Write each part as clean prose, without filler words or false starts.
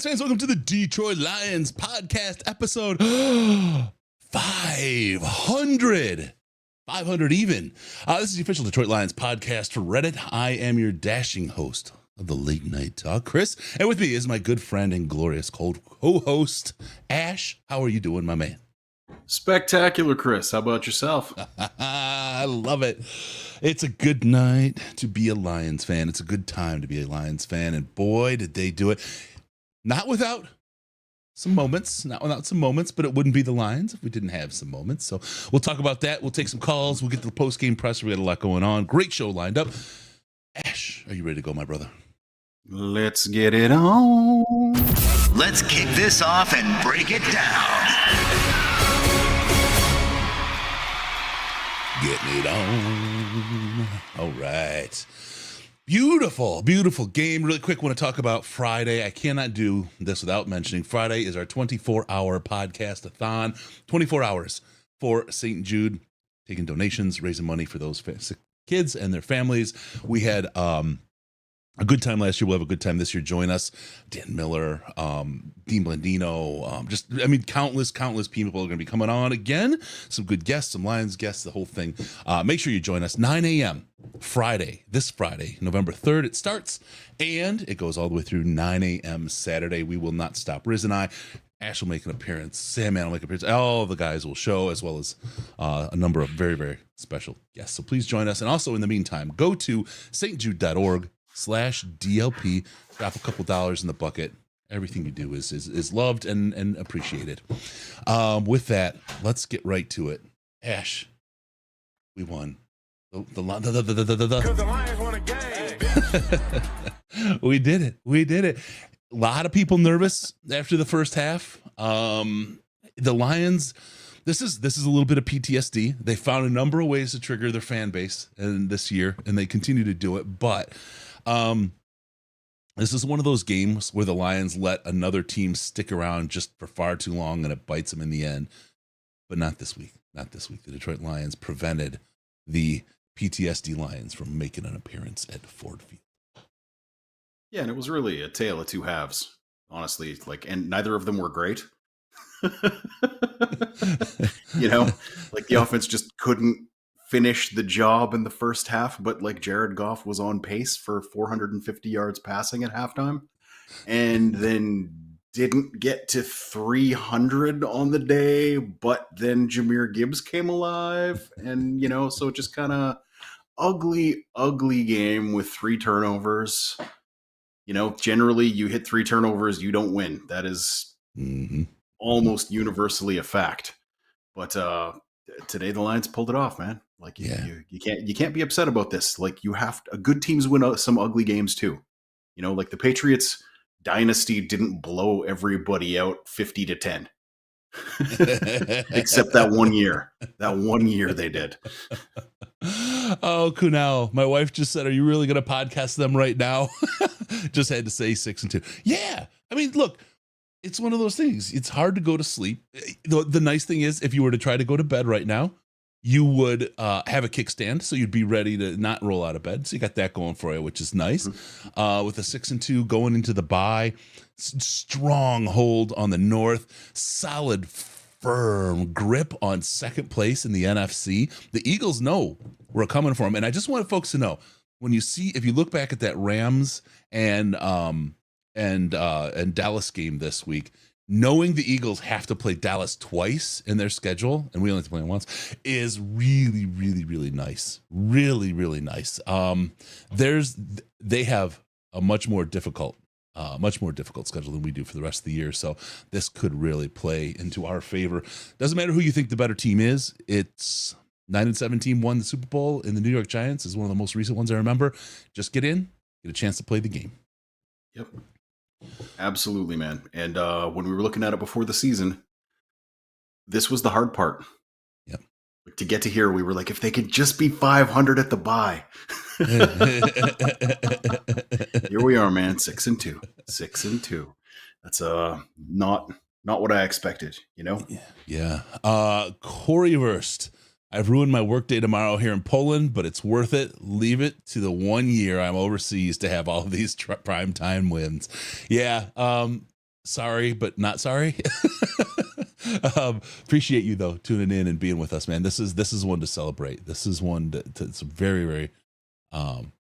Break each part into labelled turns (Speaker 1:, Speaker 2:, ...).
Speaker 1: Lions fans, welcome to the Detroit Lions podcast episode 500. 500 even. This is the official Detroit Lions podcast for Reddit. I am your dashing host of the late night talk, Chris. And with me is my good friend and glorious co-host, Ash. How are you doing, my man?
Speaker 2: Spectacular, Chris. How about yourself?
Speaker 1: I love it. It's a good night to be a Lions fan. It's a good time to be a Lions fan. And boy, did they do it. Not without some moments, but it wouldn't be the Lions if we didn't have some moments. So we'll talk about that. We'll take some calls. We'll get to the post-game press. We got a lot going on. Great show lined up. Ash, are you ready to go, my brother?
Speaker 2: Let's get it on.
Speaker 3: Let's kick this off and break it down.
Speaker 1: Getting it on. All right. Beautiful, beautiful game. Really quick, want to talk about Friday. I cannot do this without mentioning Friday is our 24-hour podcast-a-thon. 24 hours for St. Jude, taking donations, raising money for those kids and their families. We had a good time last year. We'll have a good time this year. Join us. Dan Miller, Dean Blandino, countless people are going to be coming on again. Some good guests, some Lions guests, the whole thing. Make sure you join us. 9 a.m. This Friday, November 3rd, it starts, and it goes all the way through 9 a.m. Saturday. We will not stop. Riz and I. Ash will make an appearance. Sam will make an appearance. All the guys will show, as well as a number of very, very special guests. So please join us. And also, in the meantime, go to stjude.org/DLP. Drop a couple dollars in the bucket. Everything you do is loved and appreciated. With that, let's get right to it. Ash, we won. Because the Lions won a game. We did it. A lot of people nervous after the first half. The Lions, this is a little bit of PTSD. They found a number of ways to trigger their fan base this year, and they continue to do it. But this is one of those games where the Lions let another team stick around just for far too long, and it bites them in the end. But not this week. Not this week. The Detroit Lions prevented the PTSD Lions from making an appearance at Ford Field.
Speaker 2: Yeah, and it was really a tale of two halves, honestly. And neither of them were great. The offense just couldn't finish the job in the first half, but Jared Goff was on pace for 450 yards passing at halftime, and then didn't get to 300 on the day, but then Jahmyr Gibbs came alive, and so just kind of ugly game with 3 turnovers. Generally you hit 3 turnovers, you don't win. That is almost universally a fact. But today the Lions pulled it off, man. You can't be upset about this. Good teams win some ugly games too. The Patriots dynasty didn't blow everybody out 50-10. Except that one year. That one year they did.
Speaker 1: Oh, Kunal, my wife just said, are you really going to podcast them right now? Just had to say 6-2. Yeah. I mean, look, it's one of those things. It's hard to go to sleep. The nice thing is, if you were to try to go to bed right now, you would have a kickstand, so you'd be ready to not roll out of bed. So you got that going for you, which is nice. With a 6-2 going into the bye, strong hold on the North, solid, firm grip on second place in the NFC. The Eagles know we're coming for them, and I just want folks to know, if you look back at that Rams and Dallas game this week, knowing the Eagles have to play Dallas twice in their schedule, and we only have to play them once, is really, really, really nice. Really, really nice. They have a much more difficult schedule than we do for the rest of the year. So this could really play into our favor. Doesn't matter who you think the better team is. It's 9-7 team won the Super Bowl in the New York Giants, is one of the most recent ones I remember. Just get in, get a chance to play the game.
Speaker 2: Yep. Absolutely, man. And when we were looking at it before the season, this was the hard part.
Speaker 1: Yep.
Speaker 2: To get to here, we were like, if they could just be 500 at the bye. Here we are, man. 6-2. 6-2. That's not what I expected,
Speaker 1: Yeah. Corey Verst. I've ruined my workday tomorrow here in Poland, but it's worth it. Leave it to the 1 year I'm overseas to have all of these primetime wins. Yeah. sorry, but not sorry. Appreciate you though tuning in and being with us, man. This is one to celebrate. This is one it's very, very,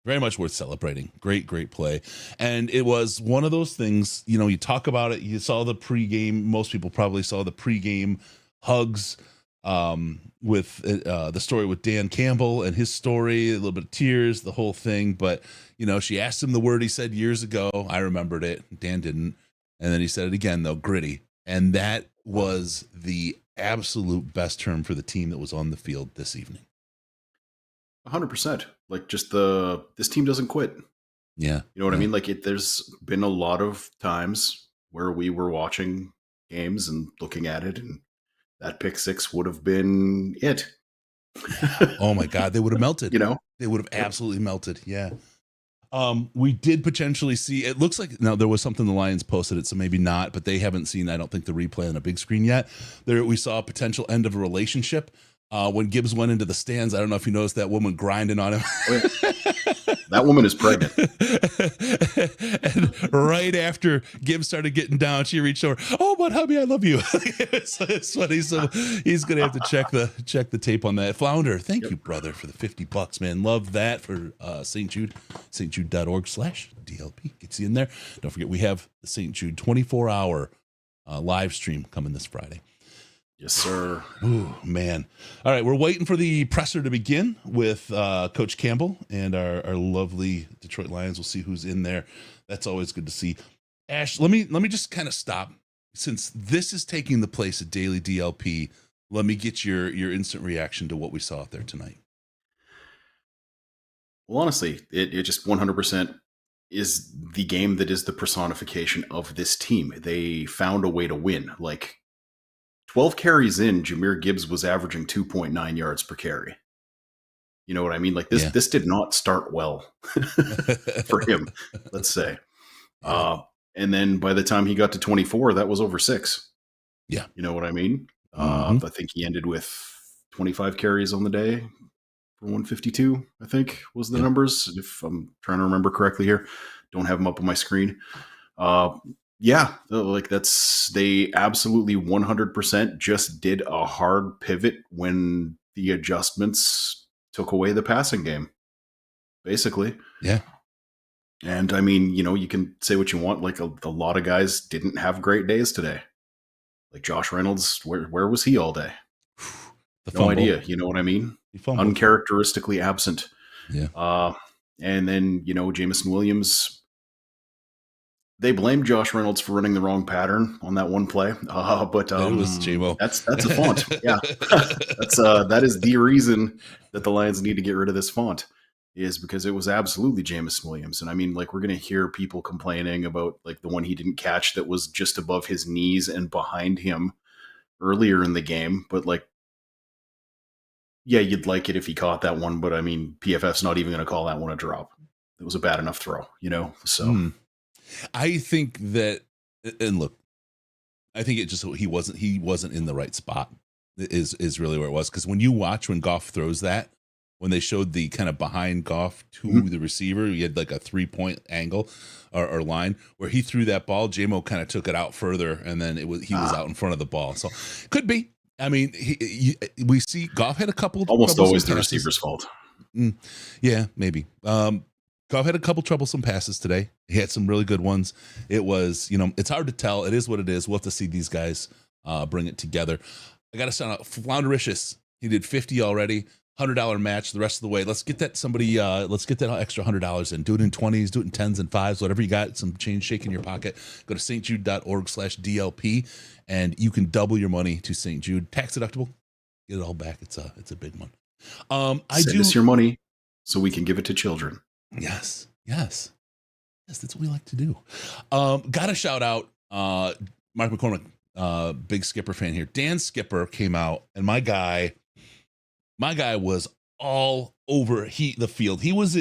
Speaker 1: very much worth celebrating. Great play. And it was one of those things, you know, you talk about it, you saw the pregame. Most people probably saw the pregame hugs, with the story with Dan Campbell and his story, a little bit of tears, the whole thing. But, you know, she asked him the word he said years ago. I remembered it. Dan didn't. And then he said it again, though, gritty. And that was the absolute best term for the team that was on the field this evening.
Speaker 2: 100%. Like, just this team doesn't quit.
Speaker 1: Yeah.
Speaker 2: You know what I mean? Like, there's been a lot of times where we were watching games and looking at it, and that pick six would have been it.
Speaker 1: Oh my God, they would have melted.
Speaker 2: You know,
Speaker 1: they would have absolutely melted. Yeah. We did potentially see, it looks like, now there was something the Lions posted it, so maybe not, but they haven't seen, I don't think, the replay on a big screen yet. There, we saw a potential end of a relationship. When Gibbs went into the stands, I don't know if you noticed that woman grinding on him.
Speaker 2: That woman is pregnant.
Speaker 1: And right after Gibbs started getting down, she reached over. Oh, but hubby, I love you. It's funny. So he's gonna have to check the tape on that. Flounder, thank you, brother, for the $50, man. Love that for St. Jude, stjude.org/DLP. Gets you in there. Don't forget, we have the St. Jude 24-hour live stream coming this Friday.
Speaker 2: Yes, sir.
Speaker 1: Ooh, man. All right, we're waiting for the presser to begin with Coach Campbell and our lovely Detroit Lions. We'll see who's in there. That's always good to see. Ash, let me just kind of stop. Since this is taking the place of Daily DLP, let me get your instant reaction to what we saw out there tonight.
Speaker 2: Well, honestly, it just 100% is the game that is the personification of this team. They found a way to win. Like, 12 carries in, Jahmyr Gibbs was averaging 2.9 yards per carry. You know what I mean? Like, this did not start well for him, let's say. And then by the time he got to 24, that was over 6.
Speaker 1: Yeah.
Speaker 2: You know what I mean? I think he ended with 25 carries on the day for 152, I think was the numbers, if I'm trying to remember correctly here. Don't have them up on my screen. Yeah, like they absolutely 100% just did a hard pivot when the adjustments took away the passing game, basically.
Speaker 1: Yeah.
Speaker 2: And I mean, you know, you can say what you want. Like a lot of guys didn't have great days today. Like Josh Reynolds, where was he all day? No idea. You know what I mean? Uncharacteristically absent.
Speaker 1: Yeah.
Speaker 2: And then, you know, Jamison Williams, they blamed Josh Reynolds for running the wrong pattern on that one play, but
Speaker 1: it was J-Mo.
Speaker 2: That's a font. Yeah, that is the reason that the Lions need to get rid of this font, is because it was absolutely Jamison Williams. And I mean, like, we're going to hear people complaining about like the one he didn't catch that was just above his knees and behind him earlier in the game. But like, yeah, you'd like it if he caught that one, but I mean, PFF's not even going to call that one a drop. It was a bad enough throw, you know? So.
Speaker 1: I think that, and look, I think it just, he wasn't in the right spot is really where it was. Because when you watch when Goff throws that, when they showed the kind of behind Goff to the receiver, he had like a 3-point angle or line where he threw that ball. J-Mo kind of took it out further, and then he was out in front of the ball. So could be. I mean, we see Goff had a couple.
Speaker 2: Almost always the receiver's fault.
Speaker 1: Yeah, maybe. Goff had a couple troublesome passes today. He had some really good ones. It was, you know, it's hard to tell. It is what it is. We'll have to see these guys bring it together. I got to sound out Floundericious. He did 50 already. $100 match the rest of the way. Let's get that let's get that extra $100 in. Do it in 20s, do it in 10s and 5s, whatever you got, some change shake in your pocket. Go to stjude.org/DLP and you can double your money to St. Jude. Tax deductible. Get it all back. It's a big one.
Speaker 2: Send us your money so we can give it to children.
Speaker 1: Yes, that's what we like to do. Got to shout out Mark McCormick, big Skipper fan here. Dan Skipper came out, and my guy was all over the field. He was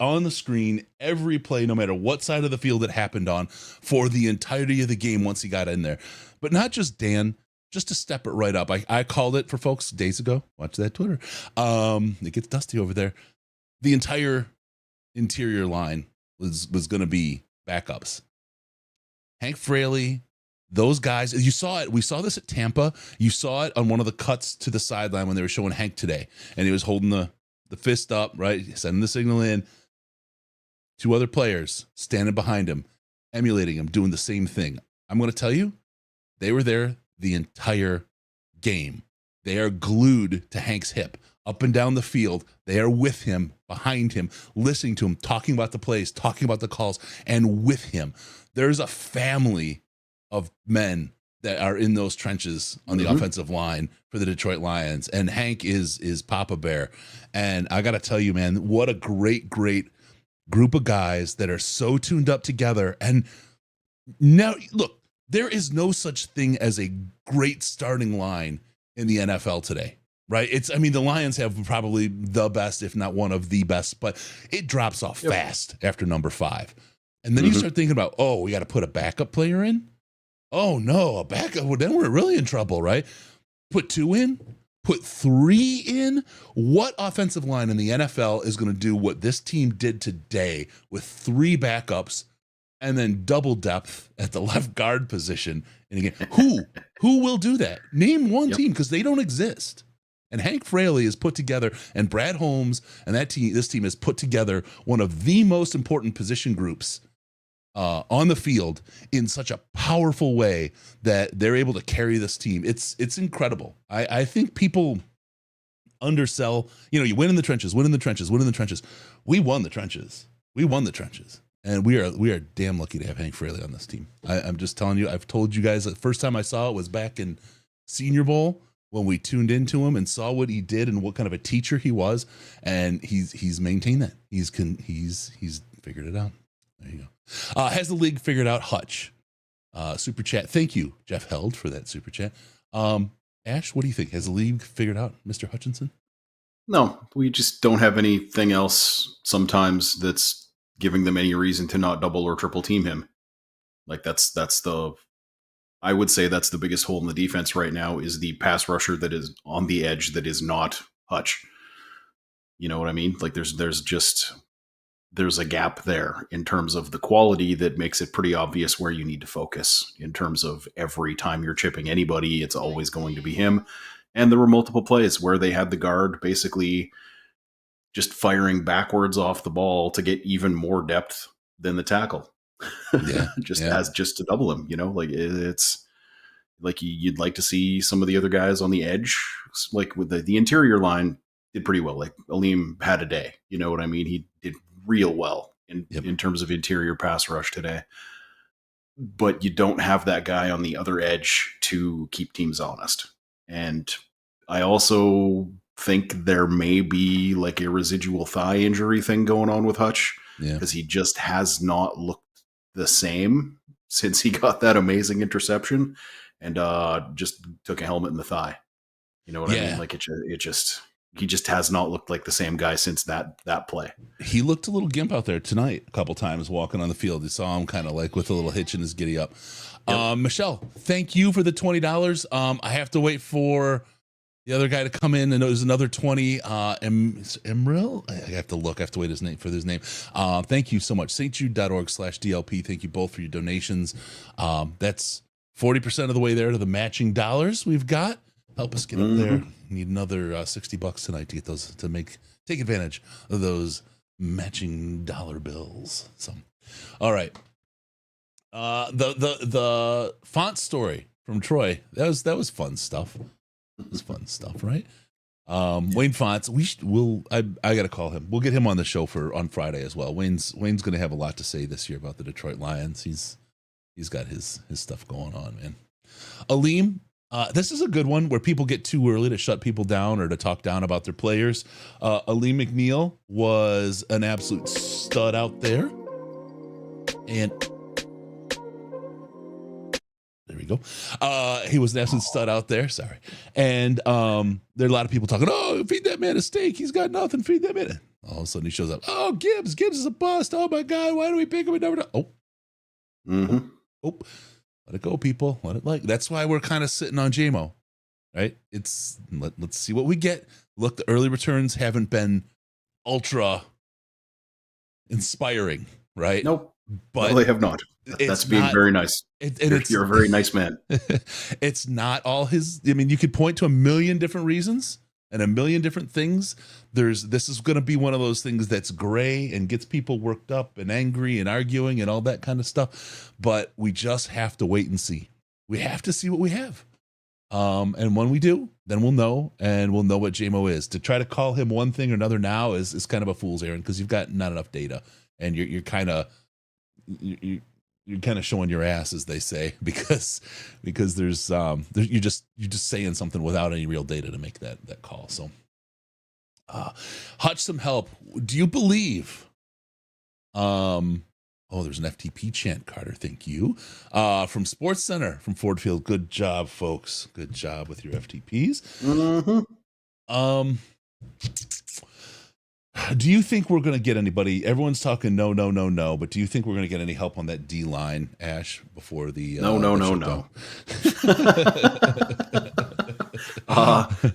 Speaker 1: on the screen every play, no matter what side of the field it happened on, for the entirety of the game once he got in there. But not just Dan, just to step it right up. I called it for folks days ago. Watch that Twitter. It gets dusty over there. The entire interior line was going to be backups. Hank Fraley, Those guys, you saw it. We saw this at Tampa. You saw it on one of the cuts to the sideline when they were showing Hank today, and he was holding the fist up, right, sending the signal in. Two other players standing behind him, emulating him, doing the same thing. I'm going to tell you, they were there the entire game. They are glued to Hank's hip, up and down the field. They are with him, behind him, listening to him, talking about the plays, talking about the calls, and with him. There's a family of men that are in those trenches on the offensive line for the Detroit Lions. And Hank is Papa Bear. And I got to tell you, man, what a great group of guys that are so tuned up together. And now, look, there is no such thing as a great starting line in the NFL today, right? The Lions have probably the best, if not one of the best, but it drops off fast after number 5. And then you start thinking about, oh, we got to put a backup player in? Oh, no, a backup. Well, then we're really in trouble, right? Put 2 in? Put 3 in? What offensive line in the NFL is going to do what this team did today with 3 backups and then double depth at the left guard position in a game? Who will do that? Name one team, because they don't exist. And Hank Fraley has put together, and Brad Holmes and this team has put together one of the most important position groups on the field in such a powerful way that they're able to carry this team. It's incredible. I think people undersell, you win in the trenches, win in the trenches, win in the trenches. We won the trenches. And we are damn lucky to have Hank Fraley on this team. I'm just telling you, I've told you guys the first time I saw it was back in Senior Bowl when we tuned into him and saw what he did and what kind of a teacher he was. And he's maintained that. He's figured it out. There you go. Has the league figured out Hutch? Super chat. Thank you, Jeff Held, for that super chat. Ash, what do you think? Has the league figured out Mr. Hutchinson?
Speaker 2: No, we just don't have anything else sometimes that's giving them any reason to not double or triple team him. Like I would say that's the biggest hole in the defense right now, is the pass rusher that is on the edge that is not Hutch. You know what I mean? Like there's a gap there in terms of the quality that makes it pretty obvious where you need to focus in terms of every time you're chipping anybody, it's always going to be him. And there were multiple plays where they had the guard basically just firing backwards off the ball to get even more depth than the tackle.
Speaker 1: Yeah,
Speaker 2: just to double him, like it's like you'd like to see some of the other guys on the edge, like with the interior line did pretty well. Like Aleem had a day, you know what I mean? He did real well in terms of interior pass rush today, but you don't have that guy on the other edge to keep teams honest. And I also think there may be like a residual thigh injury thing going on with Hutch, because he just has not looked the same since he got that amazing interception and just took a helmet in the thigh. You know what I mean? Like he just has not looked like the same guy since that play.
Speaker 1: He looked a little gimp out there tonight a couple times walking on the field. You saw him kind of like with a little hitch in his giddy up. Michelle, thank you for the $20. I have to wait for the other guy to come in, and it was another 20. Emril? I have to look. I have to wait for his name. Thank you so much. stjude.org/DLP. Thank you both for your donations. That's 40% of the way there to the matching dollars we've got. Help us get up there. Need another $60 tonight to get those, to take advantage of those matching dollar bills. So, all right. The font story from Troy. That was fun stuff. It was fun stuff, right? Wayne Fonts. I got to call him. We'll get him on the show on Friday as well. Wayne's going to have a lot to say this year about the Detroit Lions. He's got his stuff going on, man. Aleem. This is a good one where people get too early to shut people down or to talk down about their players. Aleem McNeil was an absolute stud out there. And there we go. He was an absolute stud out there. Sorry. And there are a lot of people talking, oh, feed that man a steak. He's got nothing. Feed that man. All of a sudden he shows up. Oh, Gibbs is a bust. Oh, my God. Why do we pick him at number 9? Oh. Let it go, people. That's why we're kind of sitting on JMO, right? Let's see what we get. Look, the early returns haven't been ultra inspiring, right?
Speaker 2: Nope.
Speaker 1: But
Speaker 2: they have not. That's being very nice. You're a very nice man.
Speaker 1: It's not all his. I mean, you could point to a million different reasons and a million different things. This is going to be one of those things that's gray and gets people worked up and angry and arguing and all that kind of stuff. But we just have to wait and see. We have to see what we have. And when we do, then we'll know, and we'll know what JMO is. To try to call him one thing or another now is kind of a fool's errand, because you've got not enough data, and you're kind of showing your ass, as they say, because there's you're just saying something without any real data to make that call. So, Hutch, some help. Do you believe? Oh, there's an FTP chant, Carter. Thank you. From Sports Center, from Ford Field. Good job, folks. Good job with your FTPs.
Speaker 2: Mm-hmm.
Speaker 1: Do you think we're going to get anybody? Everyone's talking no, but do you think we're going to get any help on that D line, Ash, before the
Speaker 2: No.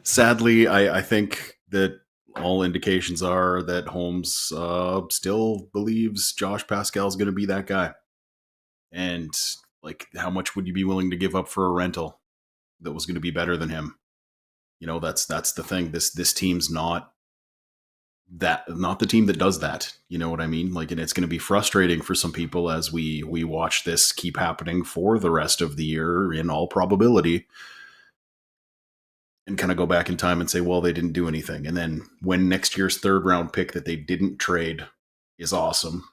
Speaker 2: Sadly, I think that all indications are that Holmes still believes Josh Pascal is going to be that guy. And like, how much would you be willing to give up for a rental that was going to be better than him? You know, that's the thing. This team's not the team that does that. You know what I mean? Like, and it's going to be frustrating for some people as we watch this keep happening for the rest of the year, in all probability. And kind of go back in time and say, well, they didn't do anything. And then when next year's third round pick that they didn't trade is awesome,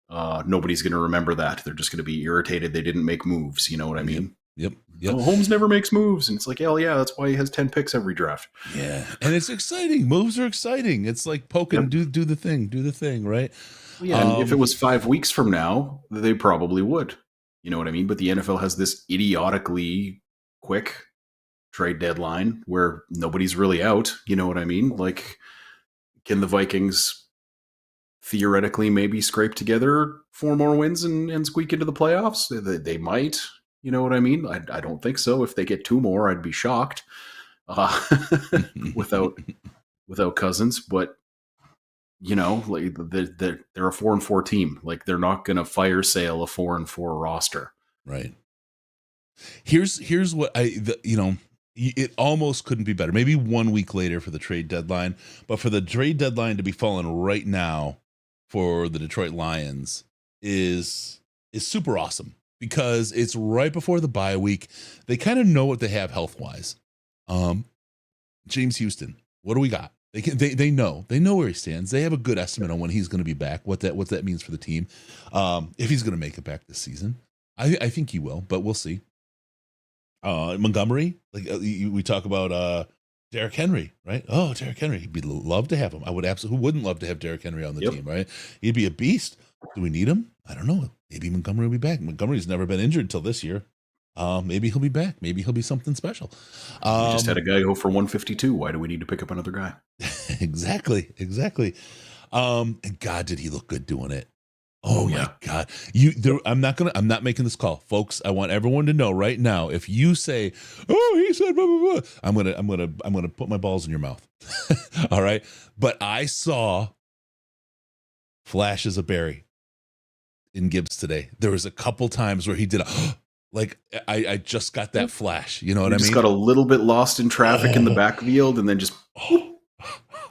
Speaker 2: nobody's going to remember that. They're just going to be irritated they didn't make moves. You know what I mean?
Speaker 1: Yep.
Speaker 2: Oh, Holmes never makes moves. And it's like, hell yeah, that's why he has 10 picks every draft.
Speaker 1: Yeah. And it's exciting. Moves are exciting. It's like poking, do the thing, right?
Speaker 2: Yeah. And if it was 5 weeks from now, they probably would. You know what I mean? But the NFL has this idiotically quick trade deadline where nobody's really out. You know what I mean? Like, can the Vikings theoretically maybe scrape together 4 more wins and squeak into the playoffs? They might. You know what I mean? I don't think so. If they get 2 more, I'd be shocked without Cousins. But you know, like, they're a 4-4 team. Like, they're not going to fire sale a 4-4 roster.
Speaker 1: Right. Here's what it almost couldn't be better. Maybe 1 week later for the trade deadline, but for the trade deadline to be falling right now for the Detroit Lions is super awesome, because it's right before the bye week. They kind of know what they have health wise. James Houston, what do we got? They know where he stands. They have a good estimate on when he's going to be back, what that means for the team. If he's going to make it back this season, I think he will, but we'll see. Montgomery, like we talk about Derrick Henry, right? Oh, Derrick Henry, he'd love to have him. I would absolutely. Who wouldn't love to have Derrick Henry on the team, right? He'd be a beast. Do we need him? I don't know. Maybe Montgomery will be back. Montgomery's never been injured until this year. Maybe he'll be back. Maybe he'll be something special.
Speaker 2: We just had a guy go for 152. Why do we need to pick up another guy?
Speaker 1: Exactly. And God, did he look good doing it? Oh my God. I'm not making this call, folks. I want everyone to know right now. If you say, "Oh, he said blah, blah, blah," I'm going to put my balls in your mouth. All right. But I saw flashes of Barry in Gibbs today. There was a couple times where he did I just got that flash. You know what I mean?
Speaker 2: Just got a little bit lost in traffic in the backfield and then just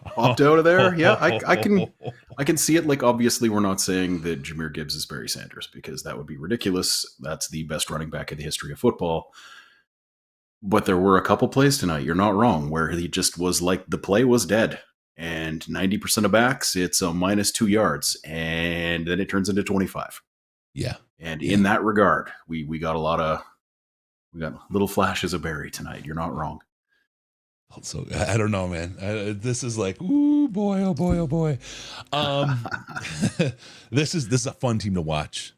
Speaker 2: popped out of there. Yeah, I can see it. Like, obviously, we're not saying that Jahmyr Gibbs is Barry Sanders, because that would be ridiculous. That's the best running back in the history of football. But there were a couple plays tonight, you're not wrong, where he just was like, the play was dead. And 90% of backs, it's a -2 yards. And then it turns into 25.
Speaker 1: Yeah.
Speaker 2: And in that regard, we got little flashes of Barry tonight. You're not wrong.
Speaker 1: So I don't know, man. This is like, ooh, boy, oh boy, oh boy. This is a fun team to watch.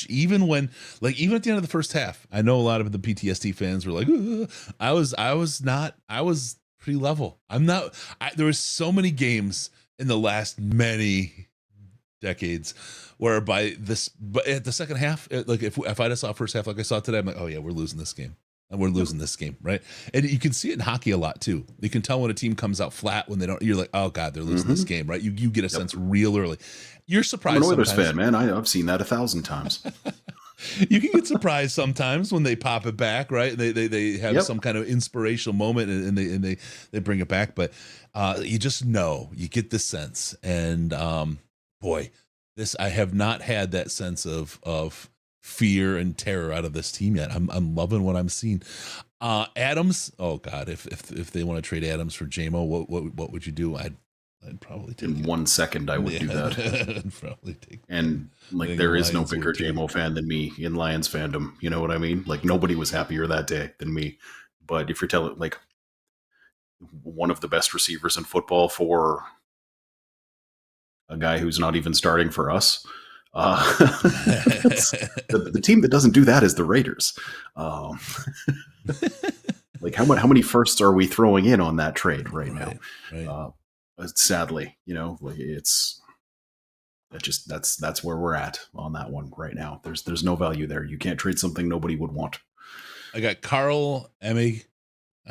Speaker 1: Even at the end of the first half, I know a lot of the PTSD fans were like, ooh. I was pretty level. There was so many games in the last many decades where but at the second half, like if I just saw first half like I saw today, I'm like, oh yeah, we're losing this game. and we're losing this game, right? And you can see it in hockey a lot too. You can tell when a team comes out flat when they don't. You're like, oh god, they're losing this game, right? You get a sense real early. You're surprised.
Speaker 2: I'm an Oilers
Speaker 1: sometimes.
Speaker 2: fan, man. I've seen that 1,000 times.
Speaker 1: You can get surprised sometimes when they pop it back, right? They have some kind of inspirational moment and they bring it back, but you just know, you get the sense, and boy, I have not had that sense of fear and terror out of this team yet. I'm loving what I'm seeing. Adams, oh god, if they want to trade Adams for JMO, what would you do? I'd probably take
Speaker 2: in 1 second. I would do that.
Speaker 1: I'd probably take.
Speaker 2: And like, there is no bigger JMO fan than me in Lions fandom. You know what I mean? Like, nobody was happier that day than me. But if you're telling, like, one of the best receivers in football for a guy who's not even starting for us, the team that doesn't do that is the Raiders. Like, how many firsts are we throwing in on that trade right now?
Speaker 1: Right.
Speaker 2: Sadly, like, that's where we're at on that one right now. There's no value there. You can't trade something nobody would want.
Speaker 1: I got Carl Emig,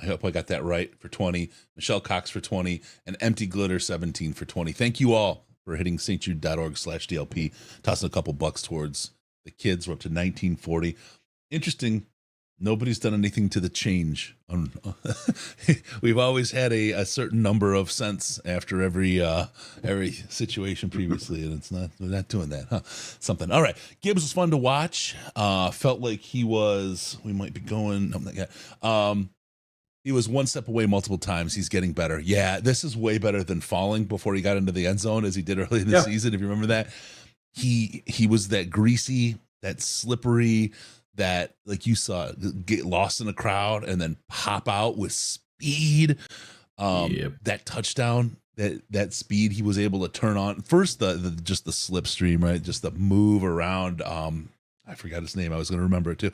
Speaker 1: I hope I got that right, for 20, Michelle Cox for 20, and Empty Glitter 17 for 20. Thank you all for hitting stjude.org/DLP, tossing a couple bucks towards the kids. We're up to 1940. Interesting. Nobody's done anything to the change. We've always had a certain number of cents after every situation previously, and we're not doing that, huh? Something. All right. Gibbs was fun to watch. Felt like we might be going, he was one step away multiple times. He's getting better. Yeah, this is way better than falling before he got into the end zone as he did early in the season, if you remember that. He was that greasy, that slippery, that, like you saw, get lost in a crowd and then pop out with speed. That touchdown, that speed he was able to turn on. First, just the slipstream, right? Just the move around. I forgot his name. I was going to remember it too.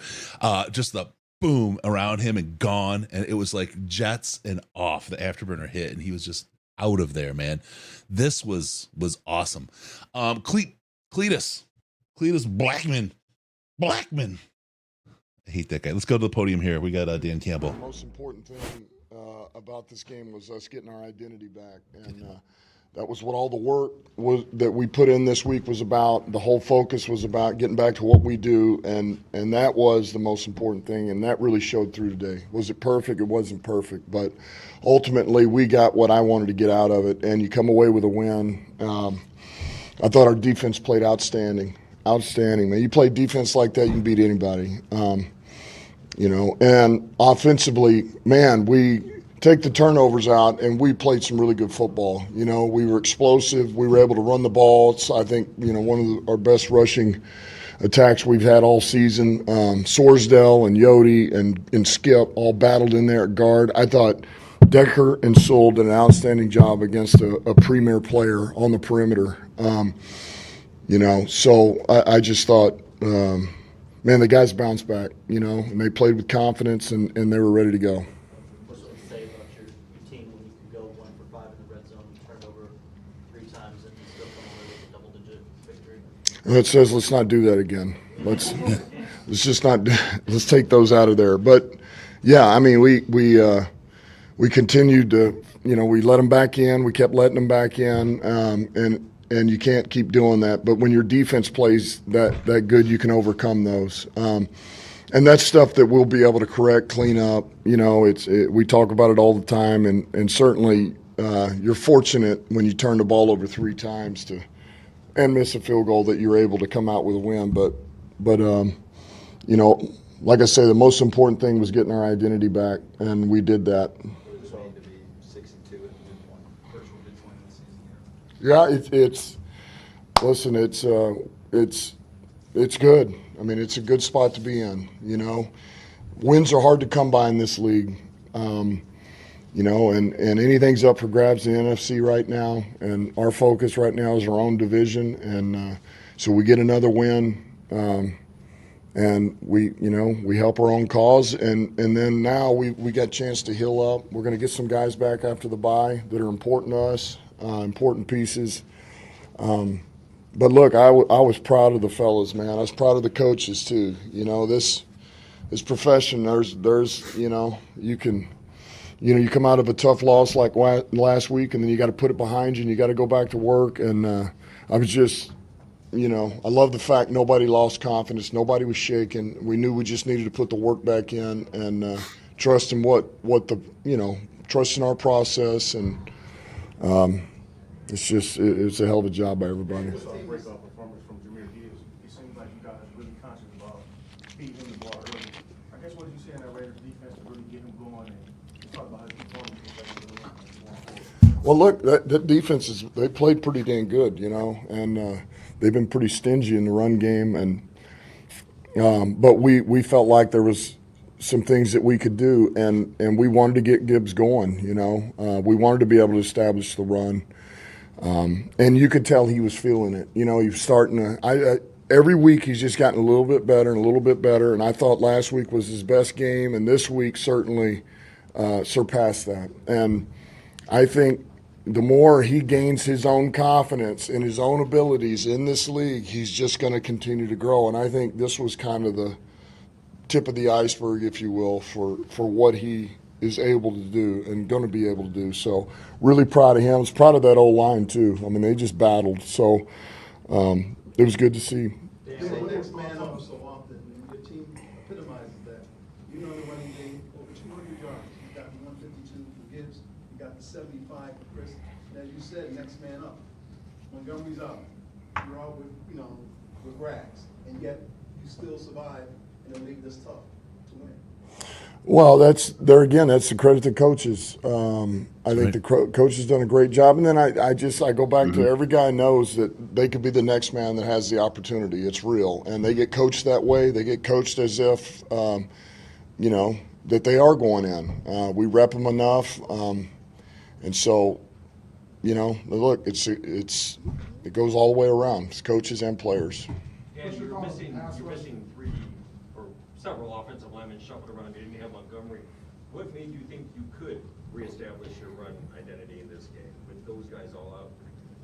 Speaker 1: Just the boom around him and gone. And it was like jets and off. The afterburner hit, and he was just out of there, man. This was awesome. Cletus Blackman. I hate that guy. Let's go to the podium here. We got Dan Campbell.
Speaker 4: The most important thing about this game was us getting our identity back, and that was what all the work that we put in this week was about. The whole focus was about getting back to what we do, and that was the most important thing, and that really showed through today. Was it perfect? It wasn't perfect, but ultimately we got what I wanted to get out of it, and you come away with a win. I thought our defense played outstanding, man. You play defense like that, you can beat anybody. And offensively, man, we take the turnovers out, and we played some really good football. We were explosive. We were able to run the ball. It's, I think, one of our best rushing attacks we've had all season. Sorsdale and Yodi and Skip all battled in there at guard. I thought Decker and Sewell did an outstanding job against a premier player on the perimeter. So I just thought, man, the guys bounced back, and they played with confidence, and they were ready to go.
Speaker 5: What's it say about your team when you can go 1 for 5 in the red zone, turn over 3 times, and still come away with a double-digit victory?
Speaker 4: It says let's not do that again. Let's just not. Let's take those out of there. But yeah, I mean, we continued to, we let them back in. We kept letting them back in, and you can't keep doing that. But when your defense plays that good, you can overcome those. And that's stuff that we'll be able to correct, clean up. We talk about it all the time, and certainly you're fortunate when you turn the ball over 3 times and miss a field goal that you're able to come out with a win. But like I say, the most important thing was getting our identity back, and we did that. Yeah, it's good. I mean, it's a good spot to be in. Wins are hard to come by in this league. And anything's up for grabs in the NFC right now. And our focus right now is our own division, and so we get another win, and we help our own cause, and then now we got a chance to heal up. We're going to get some guys back after the bye that are important to us. Important pieces. But look, I was proud of the fellas, man. I was proud of the coaches too. it's profession. There's you can. You come out of a tough loss like last week, and then you got to put it behind you, and you got to go back to work. And I was just, I love the fact nobody lost confidence, nobody was shaken. We knew we just needed to put the work back in and trust in trust in our process, and it's a hell of a job by everybody.
Speaker 6: Breakout performance from Jameer Gibbs. It seems like you guys are really conscious about feeding him the ball early. I guess what did you say in that Raiders defense to really get him going and talk about his performance?
Speaker 4: Well, look, that defense they played pretty dang good, and they've been pretty stingy in the run game, and but we felt like there was some things that we could do, and we wanted to get Gibbs going. We wanted to be able to establish the run, and you could tell he was feeling it. He was starting to. Every week he's just gotten a little bit better and a little bit better, and I thought last week was his best game, and this week certainly surpassed that. And I think the more he gains his own confidence in his own abilities in this league, he's just going to continue to grow. And I think this was kind of the tip of the iceberg, if you will, for what he is able to do and going to be able to do. So really proud of him. I was proud of that old line too. I mean, they just battled. So it was good to see.
Speaker 7: When next man up so often, and your team epitomizes that. The running game, over 200 yards. You got the 152 for Gibbs. You got the 75 for Chris. And as you said, next man up. Montgomery's up. You're all with Rags. And yet you still survive in a league this tough to win.
Speaker 4: Well, that's the credit to coaches. I think the coach has done a great job. And then I go back to every guy knows that they could be the next man that has the opportunity. It's real. And they get coached that way. They get coached as if, that they are going in. We rep them enough. And so, look, it goes all the way around. It's coaches and players.
Speaker 8: And you're missing three or several offensive linemen shuffled around. You didn't have Montgomery. What made you think you could reestablish your run identity in this game with those guys all out?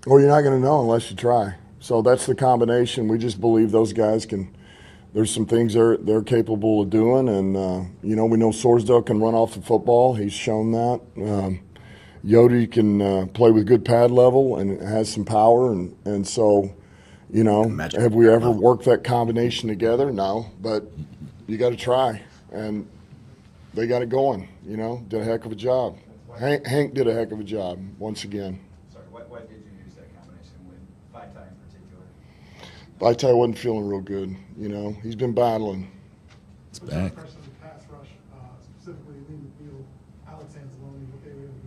Speaker 4: Well, you're not going to know unless you try. So that's the combination. We just believe those guys can. There's some things they're capable of doing, and we know Sorsdale can run off the football. He's shown that. Yodi can play with good pad level and has some power, and so. Have we ever worked that combination together? No, but you got to try, and they got it going. Did a heck of a job. Hank did a heck of a job once again.
Speaker 9: Sorry, why did you use that combination with Vaitai in particular?
Speaker 4: Vaitai wasn't feeling real good. He's been battling.
Speaker 1: It's back.
Speaker 7: Pass rush, specifically Lee McNeil, Alex Anzalone, what they were able to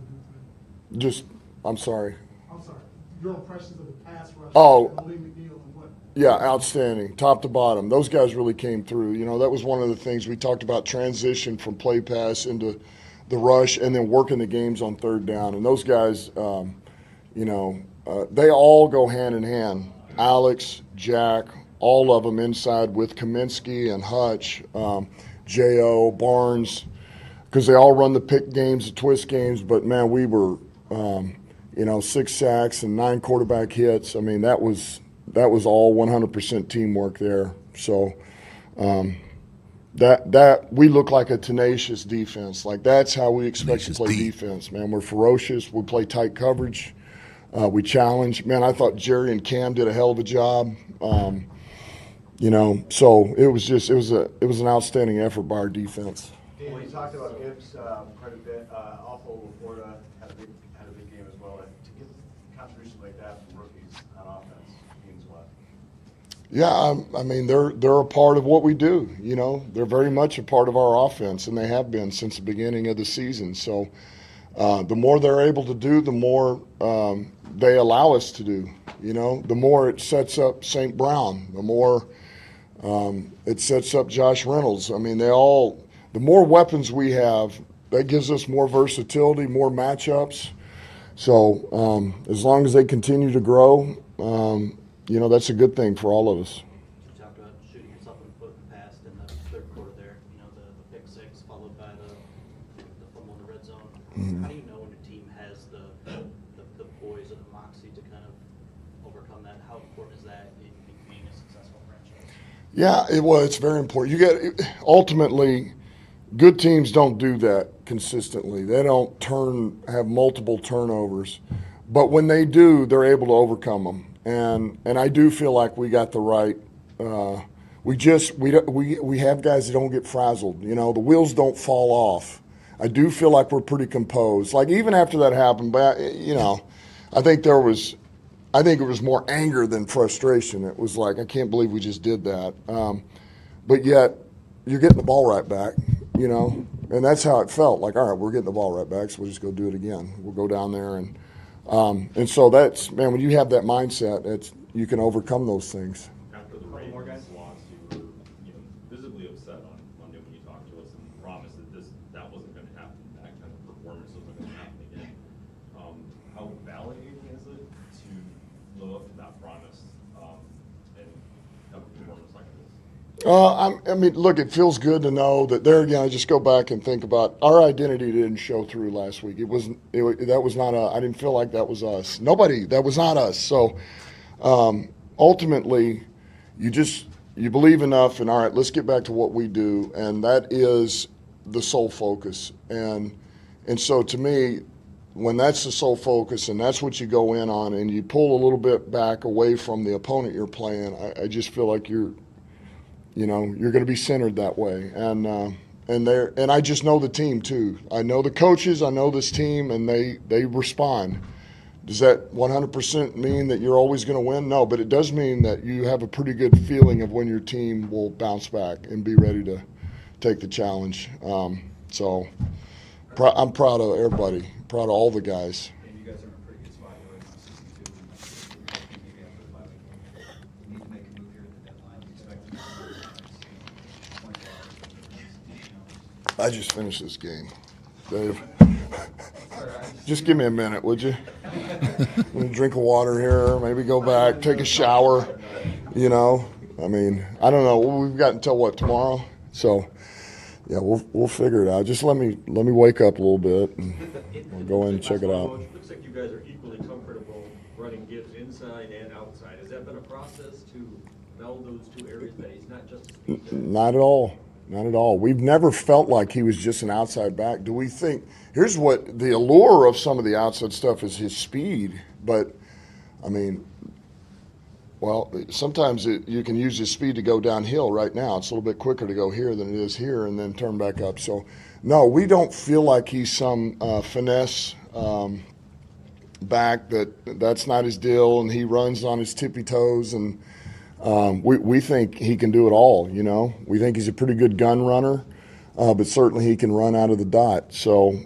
Speaker 7: do today.
Speaker 4: I'm sorry.
Speaker 7: I'm sorry. Your impressions of the pass rush.
Speaker 4: Oh.
Speaker 7: And Lee McNeil and what?
Speaker 4: Yeah, outstanding, top to bottom. Those guys really came through. That was one of the things we talked about, transition from play pass into the rush and then working the games on third down. And those guys, they all go hand in hand. Alex, Jack, all of them inside with Kaminsky and Hutch, J.O., Barnes, because they all run the pick games, the twist games. But, man, we were, 6 sacks and 9 quarterback hits. I mean, that was all 100% teamwork there. So that we look like a tenacious defense. Like that's how we expect to play defense, man. We're ferocious. We play tight coverage. We challenge. Man, I thought Jerry and Cam did a hell of a job. So it was an outstanding effort by our defense.
Speaker 9: Dan, you talked about Gibbs quite a bit. Awful Laporta had a big game as well. To get contributions like that from rookies on offense means what?
Speaker 4: Yeah, I mean they're a part of what we do. They're very much a part of our offense, and they have been since the beginning of the season. So the more they're able to do, the more they allow us to do. The more it sets up St. Brown, the more it sets up Josh Reynolds. I mean, the more weapons we have, that gives us more versatility, more matchups. So as long as they continue to grow, that's a good thing for all of us.
Speaker 5: You talked about shooting yourself in the foot in the past in the third quarter there. The pick six followed by the fumble in the red zone.
Speaker 4: Mm-hmm.
Speaker 5: How do you know when your team has the poise or the moxie to kind of overcome that? How important is that in being a successful franchise?
Speaker 4: Yeah, it's very important. Ultimately, good teams don't do that consistently. They don't have multiple turnovers, but when they do, they're able to overcome them. And I do feel like we got the right. We have guys that don't get frazzled. You know, the wheels don't fall off. I do feel like we're pretty composed. Like even after that happened, but you know, I think it was more anger than frustration. It was like, I can't believe we just did that. But yet, you're getting the ball right back, you know? And that's how it felt. Like, all right, we're getting the ball right back, so we'll just go do it again. We'll go down there. And so that's, man, when you have that mindset, you can overcome those things.
Speaker 10: After the Ravens loss, you were visibly upset on Monday when you talked to us and promised that that wasn't going to happen. That kind of performance wasn't going to happen again. How validating is it to live up to that promise and have a performance like this?
Speaker 4: I mean, look, it feels good to know that there again. I just go back and think about our identity didn't show through last week. That was not I didn't feel like that was us. That was not us. So ultimately, you believe enough, and all right, let's get back to what we do, and that is the sole focus. And so to me, when that's the sole focus and that's what you go in on, and you pull a little bit back away from the opponent you're playing, I just feel like you're going to be centered that way. And I just know the team too. I know the coaches, I know this team, and they respond. Does that 100% mean that you're always going to win? No, but it does mean that you have a pretty good feeling of when your team will bounce back and be ready to take the challenge. So I'm proud of everybody, proud of all the guys.
Speaker 11: And you guys are in a pretty good spot right now, 62. Maybe after the 5 game, you need to make a move here at the deadline. You expect to be 24 hours.
Speaker 4: I just finished this game, Dave. Just give me a minute, would you? Let me drink of water here, maybe go back, take a shower, you know. I mean, I don't know. We've got until what, tomorrow? So, yeah, we'll figure it out. Just let me wake up a little bit, and we'll go in and check it out.
Speaker 8: It looks like you guys are equally comfortable running gives inside and outside. Has that been a process to meld those two areas, that he's not just a speed guy?
Speaker 4: Not at all. Not at all. We've never felt like he was just an outside back. Do we think – here's what the allure of some of the outside stuff is, his speed. But, I mean, well, sometimes you can use his speed to go downhill right now. It's a little bit quicker to go here than it is here and then turn back up. So, no, we don't feel like he's some finesse back that's not his deal, and he runs on his tippy toes. And we think he can do it all, you know. We think he's a pretty good gun runner, but certainly he can run out of the dot. So,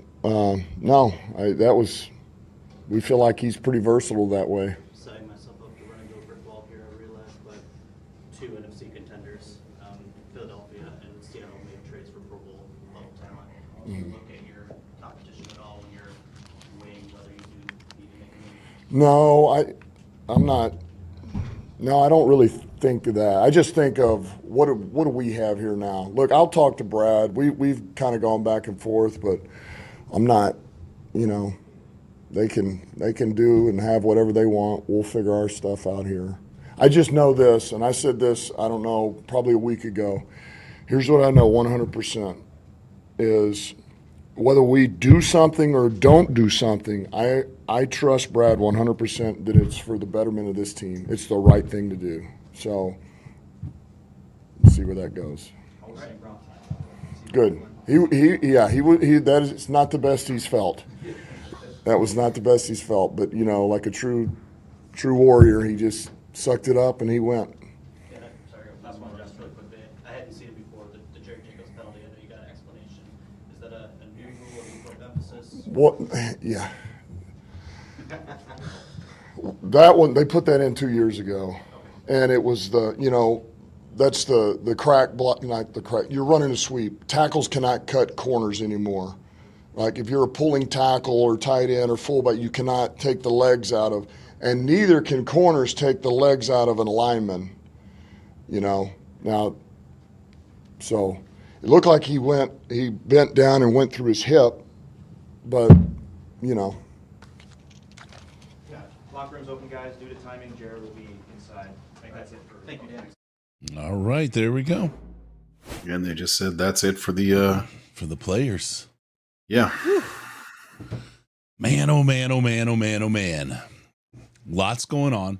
Speaker 4: we feel like he's pretty versatile that way.
Speaker 5: Setting myself up to run and go for 12 here, I realized, but 2 NFC contenders, Philadelphia and Seattle, made trades for Pro Bowl level talent. Do you look at your competition at all when you're weighing whether you do need to make a move?
Speaker 4: No, I'm not. No, I don't really think of that. I just think of what do we have here now. Look, I'll talk to Brad. We've kind of gone back and forth, but I'm not, you know, they can do and have whatever they want. We'll figure our stuff out here. I just know this, and I said this, I don't know, probably a week ago. Here's what I know 100% is whether we do something or don't do something, I trust Brad 100% that it's for the betterment of this team. It's the right thing to do. So let's see where that goes. Good. That is not the best he's felt. That was not the best he's felt, but you know, like a true warrior, he just sucked it up and he went.
Speaker 5: Yeah, sorry, last one, just really quickly. I hadn't seen it before, the Jerry Jacobs penalty. I know you got an explanation. Is that a new rule, a new point of emphasis?
Speaker 4: What? Yeah. That one, they put that in 2 years ago, and it was that's the crack block, not the crack. You're running a sweep. Tackles cannot cut corners anymore. Like if you're a pulling tackle or tight end or fullback, you cannot take the legs out of, and neither can corners take the legs out of an lineman. You know, now, so it looked like he bent down and went through his hip, but, you know.
Speaker 11: Yeah, locker room's open, guys. Due to timing, Jared will be inside. I think that's it for.
Speaker 5: Thank you, Dan.
Speaker 1: All right, there we go.
Speaker 2: And they just said that's it for the
Speaker 1: players.
Speaker 2: Yeah.
Speaker 1: Man, oh man, oh man, oh man, oh man. Lots going on.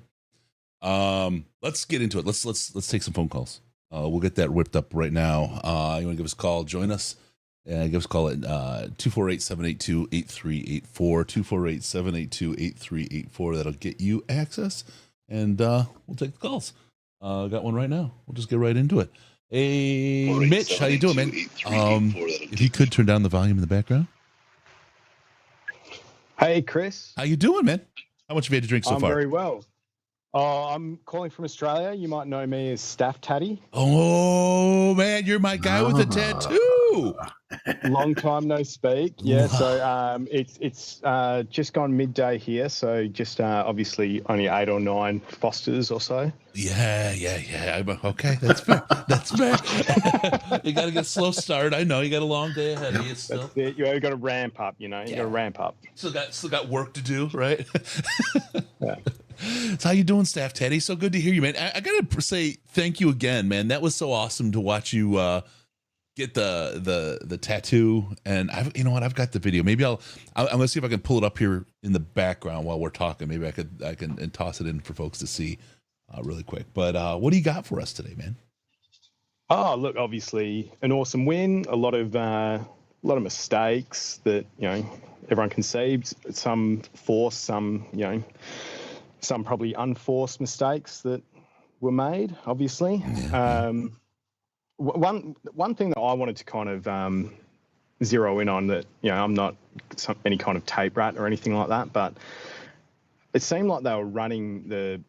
Speaker 1: Let's get into it. Let's take some phone calls. We'll get that whipped up right now. You want to give us a call? Join us. Give us a call at 248-782-8384. 248-782-8384. That'll get you access, and we'll take the calls. Got one right now. We'll just get right into it. Hey, Mitch, how you doing, man? If you could turn down the volume in the background.
Speaker 12: Hey, Chris.
Speaker 1: How you doing, man? How much have you had to drink so far?
Speaker 12: I'm very well. I'm calling from Australia. You might know me as Staff Tatty.
Speaker 1: Oh, man, you're my guy with the tattoo.
Speaker 12: Long time no speak. Yeah, so it's just gone midday here, so just obviously only 8 or 9 Fosters or so.
Speaker 1: Yeah. Okay, that's fair. That's fair. You got to get a slow start. I know you got a long day ahead of you still.
Speaker 12: That's it. You got to ramp up, you know. You got to ramp up.
Speaker 1: Still got work to do, right?
Speaker 12: Yeah.
Speaker 1: So how you doing, Staff Teddy? So good to hear you, man. I gotta say thank you again, man. That was so awesome to watch you get the tattoo. And I've got the video. Maybe I'm gonna see if I can pull it up here in the background while we're talking. Maybe I can and toss it in for folks to see really quick. But what do you got for us today, man?
Speaker 12: Oh, look, obviously an awesome win. A lot of mistakes that everyone conceived. Some forced, some some probably unforced mistakes that were made, obviously. Yeah. One thing that I wanted to kind of zero in on, that, I'm not any kind of tape rat or anything like that, but it seemed like they were running the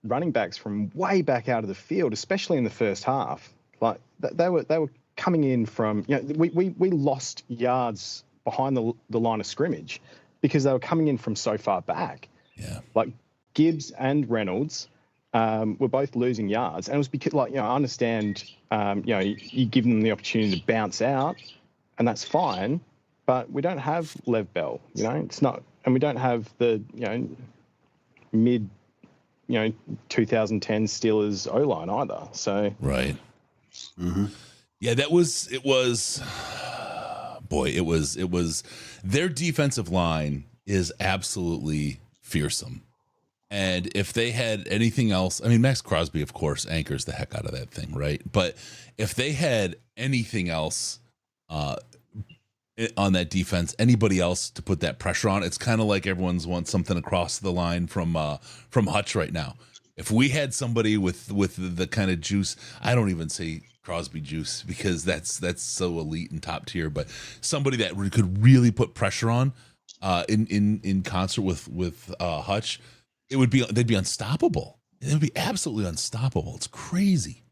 Speaker 12: running backs from way back out of the field, especially in the first half. Like they were coming in from, we lost yards behind the line of scrimmage because they were coming in from so far back.
Speaker 1: Yeah.
Speaker 12: Like Gibbs and Reynolds were both losing yards, and it was because, I understand, you give them the opportunity to bounce out, and that's fine, but we don't have Lev Bell, it's not, and we don't have the, mid, 2010 Steelers O-line either. So
Speaker 1: right. Mm-hmm. Yeah, it was their defensive line is absolutely fearsome. And if they had anything else, I mean, Max Crosby, of course, anchors the heck out of that thing, right? But if they had anything else on that defense, anybody else to put that pressure on, it's kind of like everyone's wants something across the line from Hutch right now. If we had somebody with the kind of juice, I don't even say Crosby juice because that's so elite and top tier, but somebody that could really put pressure on in concert with Hutch, they'd be unstoppable. It would be absolutely unstoppable. It's crazy.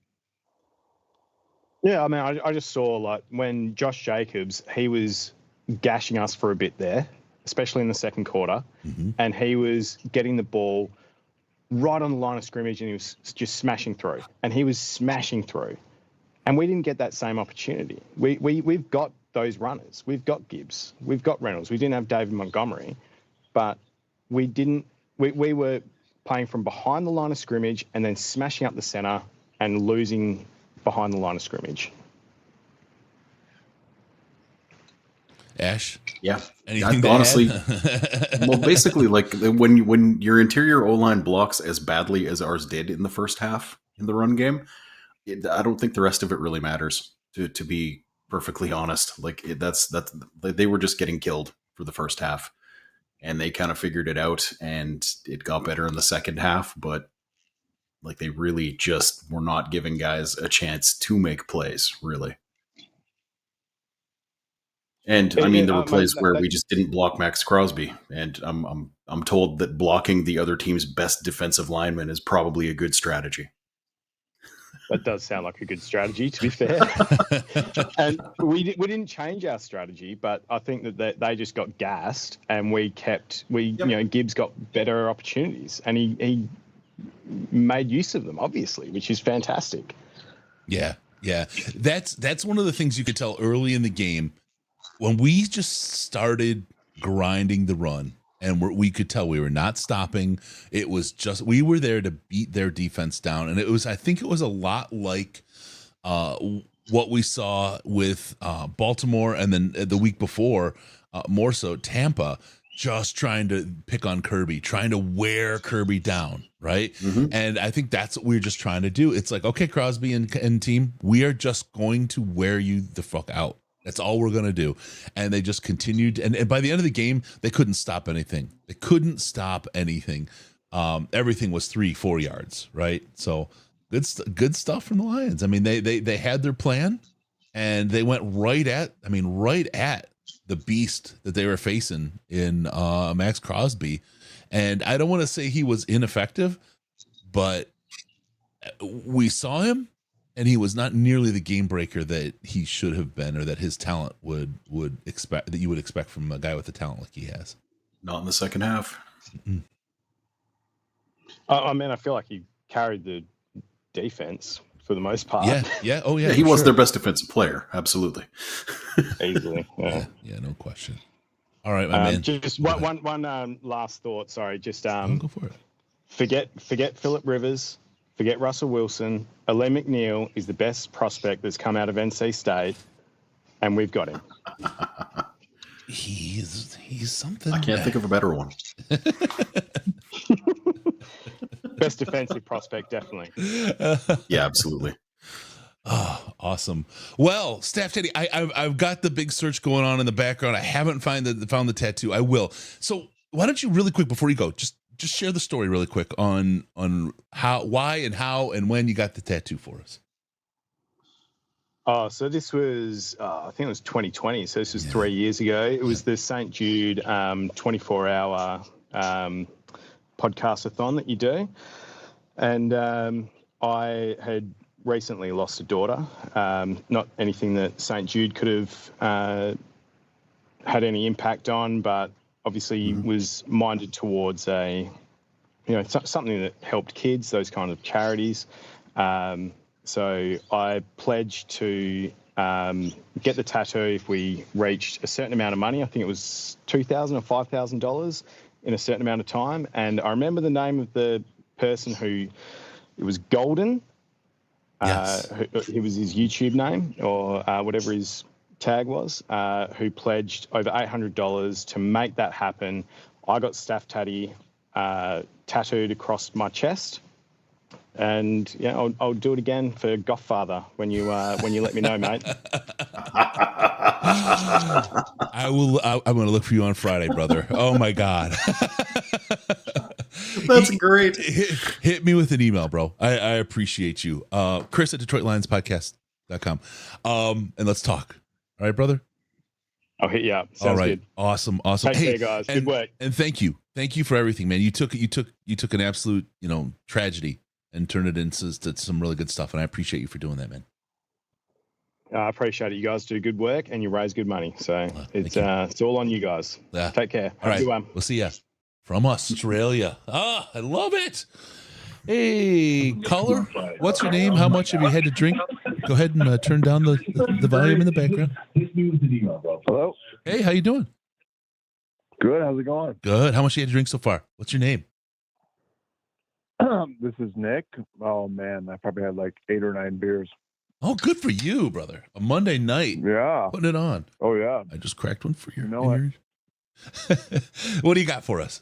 Speaker 12: Yeah, I mean, I just saw, like, when Josh Jacobs, he was gashing us for a bit there, especially in the second quarter, and he was getting the ball right on the line of scrimmage, and he was just smashing through, and we didn't get that same opportunity. We've got those runners. We've got Gibbs. We've got Reynolds. We didn't have David Montgomery, but we didn't. We were playing from behind the line of scrimmage and then smashing up the center and losing behind the line of scrimmage.
Speaker 1: Ash?
Speaker 2: Yeah.
Speaker 1: Anything
Speaker 2: honestly, well, basically, like when your interior O-line blocks as badly as ours did in the first half in the run game, I don't think the rest of it really matters, to be perfectly honest. Like that's they were just getting killed for the first half. And they kind of figured it out, and it got better in the second half. But like, they really just were not giving guys a chance to make plays, really. And I mean, there were plays where we just didn't block Max Crosby, and I'm told that blocking the other team's best defensive lineman is probably a good strategy.
Speaker 12: That does sound like a good strategy, to be fair. And we didn't change our strategy, but I think that they just got gassed, and Gibbs got better opportunities, and he made use of them, obviously, which is fantastic.
Speaker 1: Yeah. That's one of the things you could tell early in the game when we just started grinding the run and we could tell we were not stopping. It was just we were there to beat their defense down, and I think it was a lot like what we saw with Baltimore, and then the week before, more so Tampa, just trying to pick on Kirby, trying to wear Kirby down, right?
Speaker 2: Mm-hmm.
Speaker 1: And I think that's what we're just trying to do. It's like, okay, Crosby and team, we are just going to wear you the fuck out. That's all we're going to do. And they just continued. And by the end of the game, they couldn't stop anything. They couldn't stop anything. Everything was 3-4 yards, right? So good stuff from the Lions. I mean, they had their plan, and they went right at the beast that they were facing in Max Crosby. And I don't want to say he was ineffective, but we saw him, and he was not nearly the game breaker that he should have been, or that his talent would expect, that you would expect from a guy with the talent like he has.
Speaker 2: Not in the second half.
Speaker 1: Mm-mm.
Speaker 12: I mean, I feel like he carried the defense for the most part.
Speaker 1: Yeah. Oh, yeah.
Speaker 2: He was their best defensive player. Absolutely.
Speaker 12: Easily. Yeah,
Speaker 1: no question. All right, my man.
Speaker 12: Just one last thought. Sorry, just
Speaker 1: go for it.
Speaker 12: Forget Phillip Rivers. Forget Russell Wilson. Aleem McNeil is the best prospect that's come out of NC State, and we've got him.
Speaker 1: He's something.
Speaker 2: I can't think of a better one.
Speaker 12: Best defensive prospect, definitely.
Speaker 2: Yeah, absolutely.
Speaker 1: Oh, awesome. Well, Staff Teddy, I've got the big search going on in the background. I haven't found the tattoo. I will. So why don't you really quick before you go, just share the story really quick on why and when you got the tattoo for us.
Speaker 12: Oh, so this was, I think it was 2020. So this was 3 years ago. It was the St. Jude 24-hour podcast-a-thon that you do. And I had recently lost a daughter. Not anything that St. Jude could have had any impact on, but obviously was minded towards something that helped kids, those kind of charities. So I pledged to get the tattoo if we reached a certain amount of money. I think it was $2,000 or $5,000 in a certain amount of time. And I remember the name of the person who, it was Golden.
Speaker 1: Yes.
Speaker 12: Who was his YouTube name or whatever his tag was, who pledged over $800 to make that happen. I got Staff Teddy tattooed across my chest. And yeah, I'll do it again for Godfather when you let me know, mate.
Speaker 1: I will. I'm going to look for you on Friday, brother. Oh my God,
Speaker 2: that's great.
Speaker 1: Hit me with an email, bro. I appreciate you, Chris at DetroitLionsPodcast.com. And let's talk. All right, brother.
Speaker 12: I'll hit you up. Sounds
Speaker 1: all right,
Speaker 12: good.
Speaker 1: Awesome.
Speaker 12: Take care, guys. Good work.
Speaker 1: And thank you for everything, man. You took an absolute tragedy and turn it into some really good stuff. And I appreciate you for doing that, man.
Speaker 12: I appreciate it. You guys do good work and you raise good money. So it's all on you guys.
Speaker 1: Yeah.
Speaker 12: Take care.
Speaker 1: All right.
Speaker 12: Have a good one.
Speaker 1: We'll see ya. From Australia. Ah, I love it. Hey, caller, what's your name? How much have you had to drink? Go ahead and turn down the volume in the background.
Speaker 13: Hello.
Speaker 1: Hey, how you doing?
Speaker 13: Good. How's it going?
Speaker 1: Good. How much you had to drink so far? What's your name?
Speaker 13: This is Nick. Oh man, I probably had like 8 or 9 beers.
Speaker 1: Oh, good for you, brother. A Monday night.
Speaker 13: Yeah.
Speaker 1: Putting it on.
Speaker 13: Oh yeah.
Speaker 1: I just cracked one for you.
Speaker 13: You know what?
Speaker 1: What do you got for us?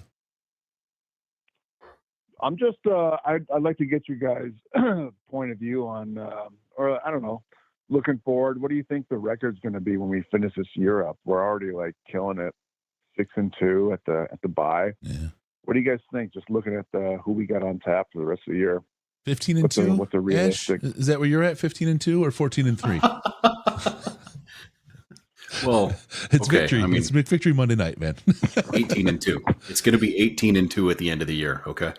Speaker 13: I'm just I'd like to get you guys point of view on or I don't know, looking forward. What do you think the record's going to be when we finish this year up? We're already like killing it, 6-2 at the bye.
Speaker 1: Yeah.
Speaker 13: What do you guys think? Just looking at who we got on tap for the rest of the year.
Speaker 1: 15-2.
Speaker 13: What's a realistic?
Speaker 1: Is that where you're at? 15-2 or 14-3?
Speaker 2: Well,
Speaker 1: it's
Speaker 2: okay,
Speaker 1: victory.
Speaker 2: I mean,
Speaker 1: it's victory Monday night, man.
Speaker 2: 18-2. It's going to be 18-2 at the end of the year. Okay.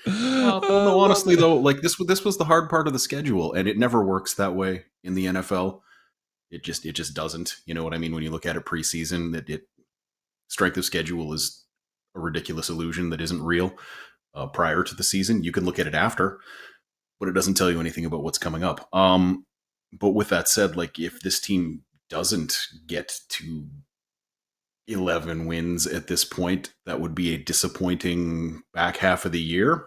Speaker 2: No, honestly though, like this was the hard part of the schedule, and it never works that way in the NFL. It just doesn't. You know what I mean? When you look at it preseason, that strength of schedule is a ridiculous illusion that isn't real. Prior to the season, you can look at it after, but it doesn't tell you anything about what's coming up. But with that said, like if this team doesn't get to 11 wins at this point, that would be a disappointing back half of the year.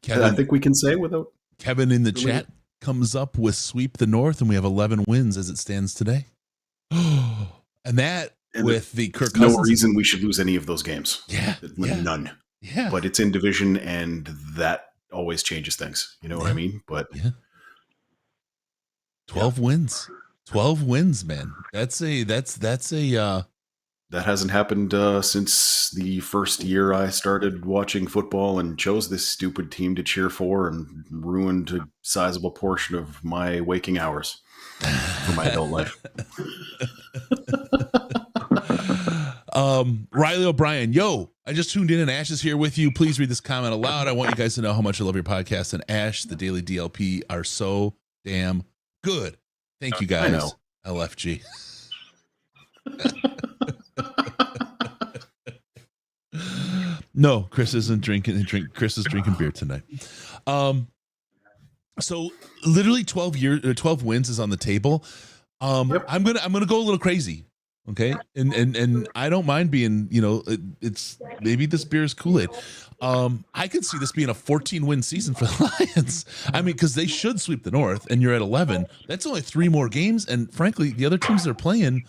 Speaker 1: Kevin,
Speaker 2: I think we can say without
Speaker 1: Kevin in the chat comes up with sweep the North, and we have 11 wins as it stands today. And that with the Kirk Cousins.
Speaker 2: No reason we should lose any of those games.
Speaker 1: Yeah.
Speaker 2: None.
Speaker 1: Yeah.
Speaker 2: But it's in division, and that always changes things. You know what I mean? But
Speaker 1: 12 wins. 12 wins, man. That's a
Speaker 2: that hasn't happened since the first year I started watching football and chose this stupid team to cheer for, and ruined a sizable portion of my waking hours for my adult life.
Speaker 1: Riley O'Brien, yo, I just tuned in and Ash is here with you. Please read this comment aloud. I want you guys to know how much I love your podcast, and Ash, the Daily DLP, are so damn good. Thank you guys.
Speaker 2: I know.
Speaker 1: LFG. No, Chris isn't drinking. Chris is drinking beer tonight. So literally 12 wins is on the table. I'm gonna go a little crazy. Okay. And I don't mind being, it's maybe this beer is Kool-Aid. I could see this being a 14-win season for the Lions. I mean, because they should sweep the North, and you're at 11. That's only 3 more games. And frankly, the other teams they're playing,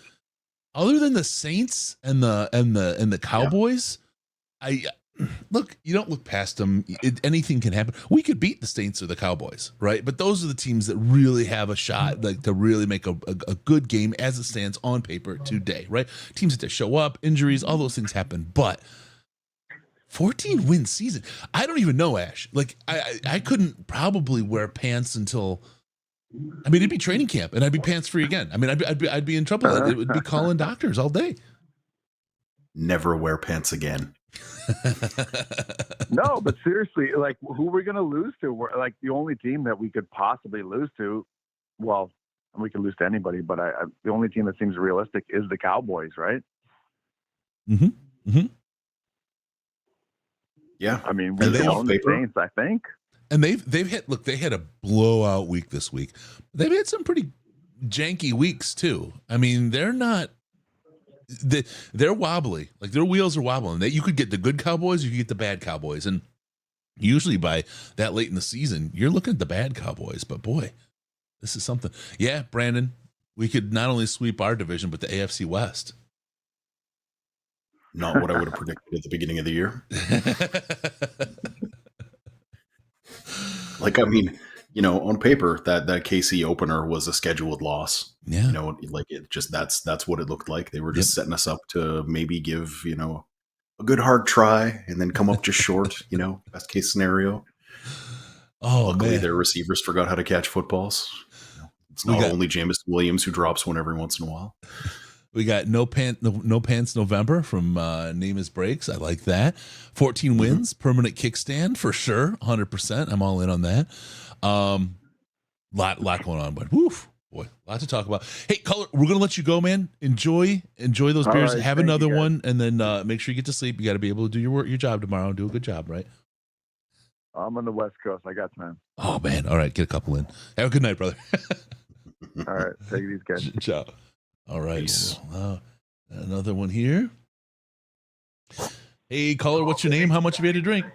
Speaker 1: other than the Saints and the Cowboys, look, you don't look past them. Anything can happen. We could beat the Saints or the Cowboys, right? But those are the teams that really have a shot, like to really make a good game as it stands on paper today, right? Teams that show up, injuries, all those things happen. But 14-win season, I don't even know, Ash. Like I couldn't probably wear pants until. I mean, it'd be training camp, and I'd be pants free again. I mean, I'd be in trouble. It would be calling doctors all day.
Speaker 2: Never wear pants again.
Speaker 13: No, but seriously, like, who are we going to lose to? We're, like, the only team that we could possibly lose to, well, we could lose to anybody, but the only team that seems realistic is the Cowboys, right?
Speaker 1: Mm-hmm. Mm-hmm.
Speaker 2: Yeah.
Speaker 13: I mean, we own the Saints, I think.
Speaker 1: And they had a blowout week this week. They've had some pretty janky weeks too. I mean, they're wobbly. Like, their wheels are wobbling. You could get the good Cowboys, you could get the bad Cowboys. And usually by that late in the season, you're looking at the bad Cowboys. But boy, this is something. Yeah, Brandon, we could not only sweep our division, but the AFC West.
Speaker 2: Not what I would have predicted at the beginning of the year. Like, I mean, on paper, that KC opener was a scheduled loss.
Speaker 1: Yeah.
Speaker 2: Like, it just, that's what it looked like. They were just setting us up to maybe give, a good hard try and then come up just short, best case scenario.
Speaker 1: Oh,
Speaker 2: luckily,
Speaker 1: man.
Speaker 2: their receivers forgot how to catch footballs. It's not only Jameson Williams who drops one every once in a while.
Speaker 1: We got no pants November from Name Is Breaks. I like that. 14 wins, permanent kickstand for sure, 100%. I'm all in on that. Lot going on, but woof, boy, lot to talk about. Hey, Color, we're gonna let you go, man. Enjoy those beers.
Speaker 13: Right,
Speaker 1: have another one, and then make sure you get to sleep. You got to be able to do your job tomorrow and do a good job, right?
Speaker 13: I'm on the West Coast. I got time.
Speaker 1: Oh man, all right, get a couple in. Have a good night, brother.
Speaker 13: All right, take it easy, guys.
Speaker 1: Ciao. All right, another one here. Hey, caller, what's your name? How much have you had to drink?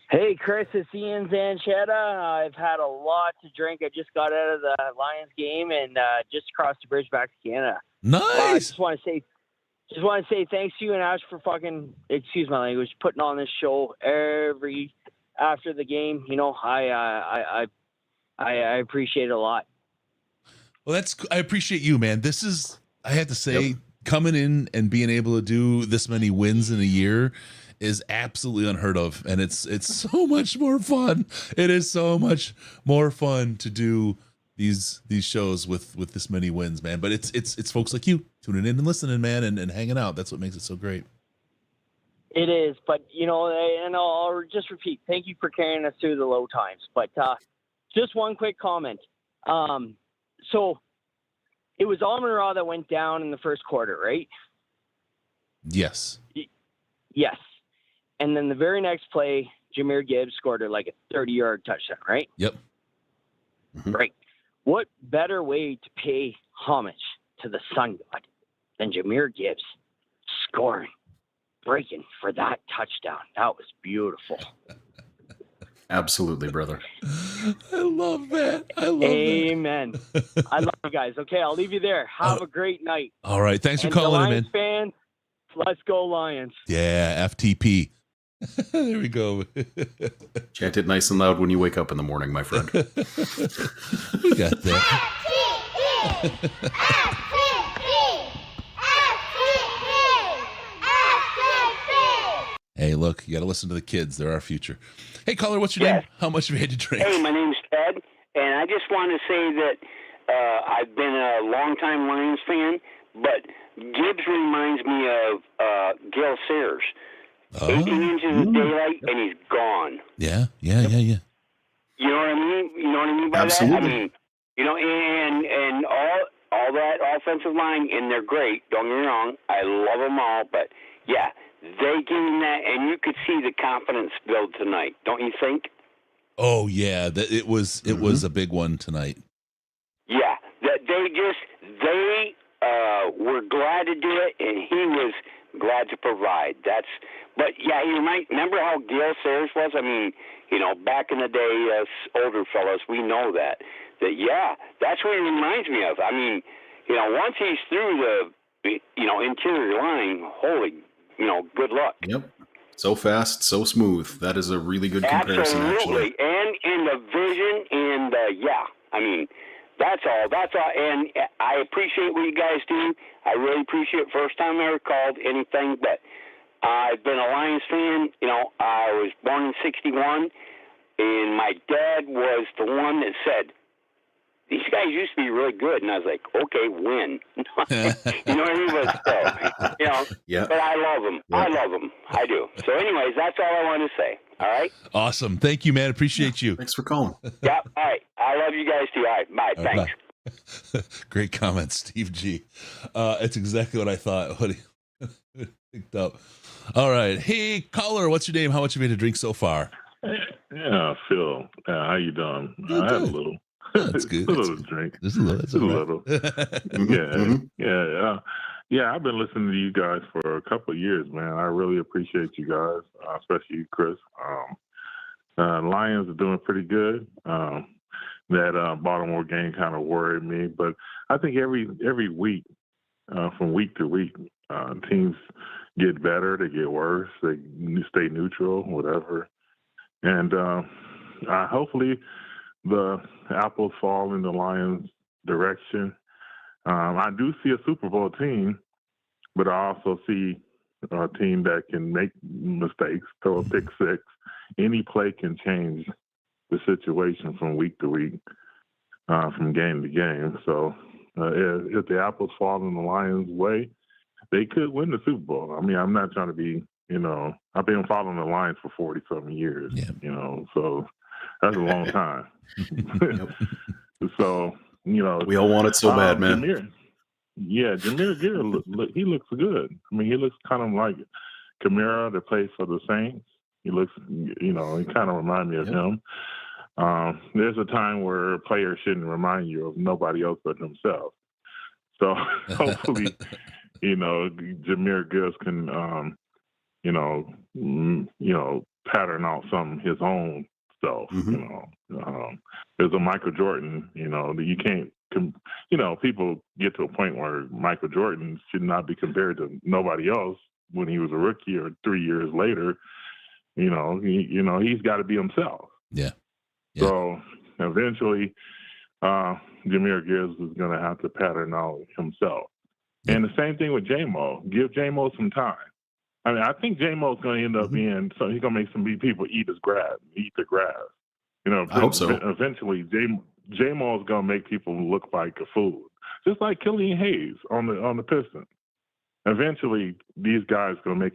Speaker 14: Hey, Chris, it's Ian Zanchetta. I've had a lot to drink. I just got out of the Lions game and just crossed the bridge back to Canada.
Speaker 1: Nice.
Speaker 14: Just want to say thanks to you and Ash for fucking, excuse my language, putting on this show after the game. I appreciate it a lot.
Speaker 1: Well, I appreciate you, man. This is, I have to say, coming in and being able to do this many wins in a year is absolutely unheard of, and it's so much more fun. It is so much more fun to do these shows with this many wins, man. But it's folks like you tuning in and listening, man, and hanging out. That's what makes it so great.
Speaker 14: It is, but and I'll just repeat, thank you for carrying us through the low times. But just one quick comment. So it was Amon-Ra that went down in the first quarter, right?
Speaker 1: Yes.
Speaker 14: Yes. And then the very next play, Jahmyr Gibbs scored like a 30-yard touchdown, right?
Speaker 1: Yep.
Speaker 14: Right. what better way to pay homage to the sun god than Jahmyr Gibbs scoring, breaking for that touchdown? That was beautiful.
Speaker 2: Absolutely, brother.
Speaker 1: I love that. I love
Speaker 14: Amen.
Speaker 1: that.
Speaker 14: I love you guys. Okay, I'll leave you there. Have a great night.
Speaker 1: All right. Thanks for
Speaker 14: And
Speaker 1: calling
Speaker 14: the
Speaker 1: in,
Speaker 14: Lions
Speaker 1: man.
Speaker 14: fans, let's go Lions.
Speaker 1: Yeah, FTP. There we go.
Speaker 2: Chant it nice and loud when you wake up in the morning, my friend.
Speaker 1: We got that. Hey, look, you got to listen to the kids. They're our future. Hey, caller, what's your name? How much have you had to drink?
Speaker 15: Hey, my name's Ted, and I just want to say that I've been a longtime Lions fan, but Gibbs reminds me of Gil Sayers. 18 inches of daylight, and he's gone.
Speaker 1: Yeah.
Speaker 15: You know what I mean? You know what I mean by
Speaker 2: Absolutely.
Speaker 15: that? I mean, you know, and all that offensive line, and they're great. Don't get me wrong. I love them all, but yeah, they gave him that, and you could see the confidence build tonight. Don't you think?
Speaker 1: Oh yeah, it was a big one tonight.
Speaker 15: Yeah, that they were glad to do it, and he was glad to provide. But yeah, you might remember how Gil Sayers was. I mean, you know, back in the day, us older fellas, we know that. Yeah, that's what he reminds me of. I mean, you know, once he's through the, you know, interior line, holy, you know, good luck.
Speaker 2: Yep. So fast, so smooth. That is a really good comparison,
Speaker 15: Absolutely.
Speaker 2: actually.
Speaker 15: And the vision, and yeah, I mean, that's all. And I appreciate what you guys do. I really appreciate it. First time I ever called anything, but I've been a Lions fan. You know, I was born in '61, and my dad was the one that said, these guys used to be really good. And I was like, okay, when? You know what I mean? But so, you know,
Speaker 2: Yeah.
Speaker 15: but I love them.
Speaker 2: Yeah.
Speaker 15: I love them. I do. So anyways, that's all I want to say. All right?
Speaker 1: Awesome. Thank you, man. Appreciate you.
Speaker 2: Thanks for calling.
Speaker 15: Yeah. All right. I love you guys too. All right. Bye.
Speaker 1: All right,
Speaker 15: Thanks.
Speaker 1: bye. Great comment, Steve G. It's exactly what I thought. What he picked up. All right. Hey, caller, what's your name? How much have you had to drink so far?
Speaker 16: Yeah, Phil. How you doing?
Speaker 1: Good,
Speaker 16: I had a
Speaker 1: good.
Speaker 16: little.
Speaker 1: Oh, that's good.
Speaker 16: a little drink.
Speaker 1: Just a little. That's all right.
Speaker 16: Yeah. I've been listening to you guys for a couple of years, man. I really appreciate you guys, especially you, Chris. Lions are doing pretty good. That Baltimore game kind of worried me, but I think every week, from week to week, teams get better, they get worse, they stay neutral, whatever, and hopefully the apples fall in the Lions' direction. I do see a Super Bowl team, but I also see a team that can make mistakes, throw a pick six. Any play can change the situation from week to week, from game to game. So if the apples fall in the Lions' way, they could win the Super Bowl. I mean, I'm not trying to be, you know, I've been following the Lions for 40-something years, you know, so that's a long time. So, you know.
Speaker 2: We all want it so bad, man.
Speaker 16: Jahmyr Gibbs, he looks good. I mean, he looks kind of like Kamara that plays for the Saints. He looks, you know, he kind of reminds me of him. There's a time where players shouldn't remind you of nobody else but themselves. So hopefully, you know, Jahmyr Gibbs can, you know, pattern out some his own self. You know, there's a Michael Jordan. You know, you can't. You know, people get to a point where Michael Jordan should not be compared to nobody else when he was a rookie or 3 years later. You know, he's got to be himself.
Speaker 1: Yeah.
Speaker 16: So eventually, Jahmyr Gibbs is going to have to pattern out himself. And the same thing with J-Mo. Give J-Mo some time. I mean, I think J-Mo's going to end up being, so he's going to make some people eat the grass. You know,
Speaker 2: I hope so.
Speaker 16: Eventually, J-Mo's going to make people look like a fool. Just like Killian Hayes on the Pistons. Eventually, these guys going to make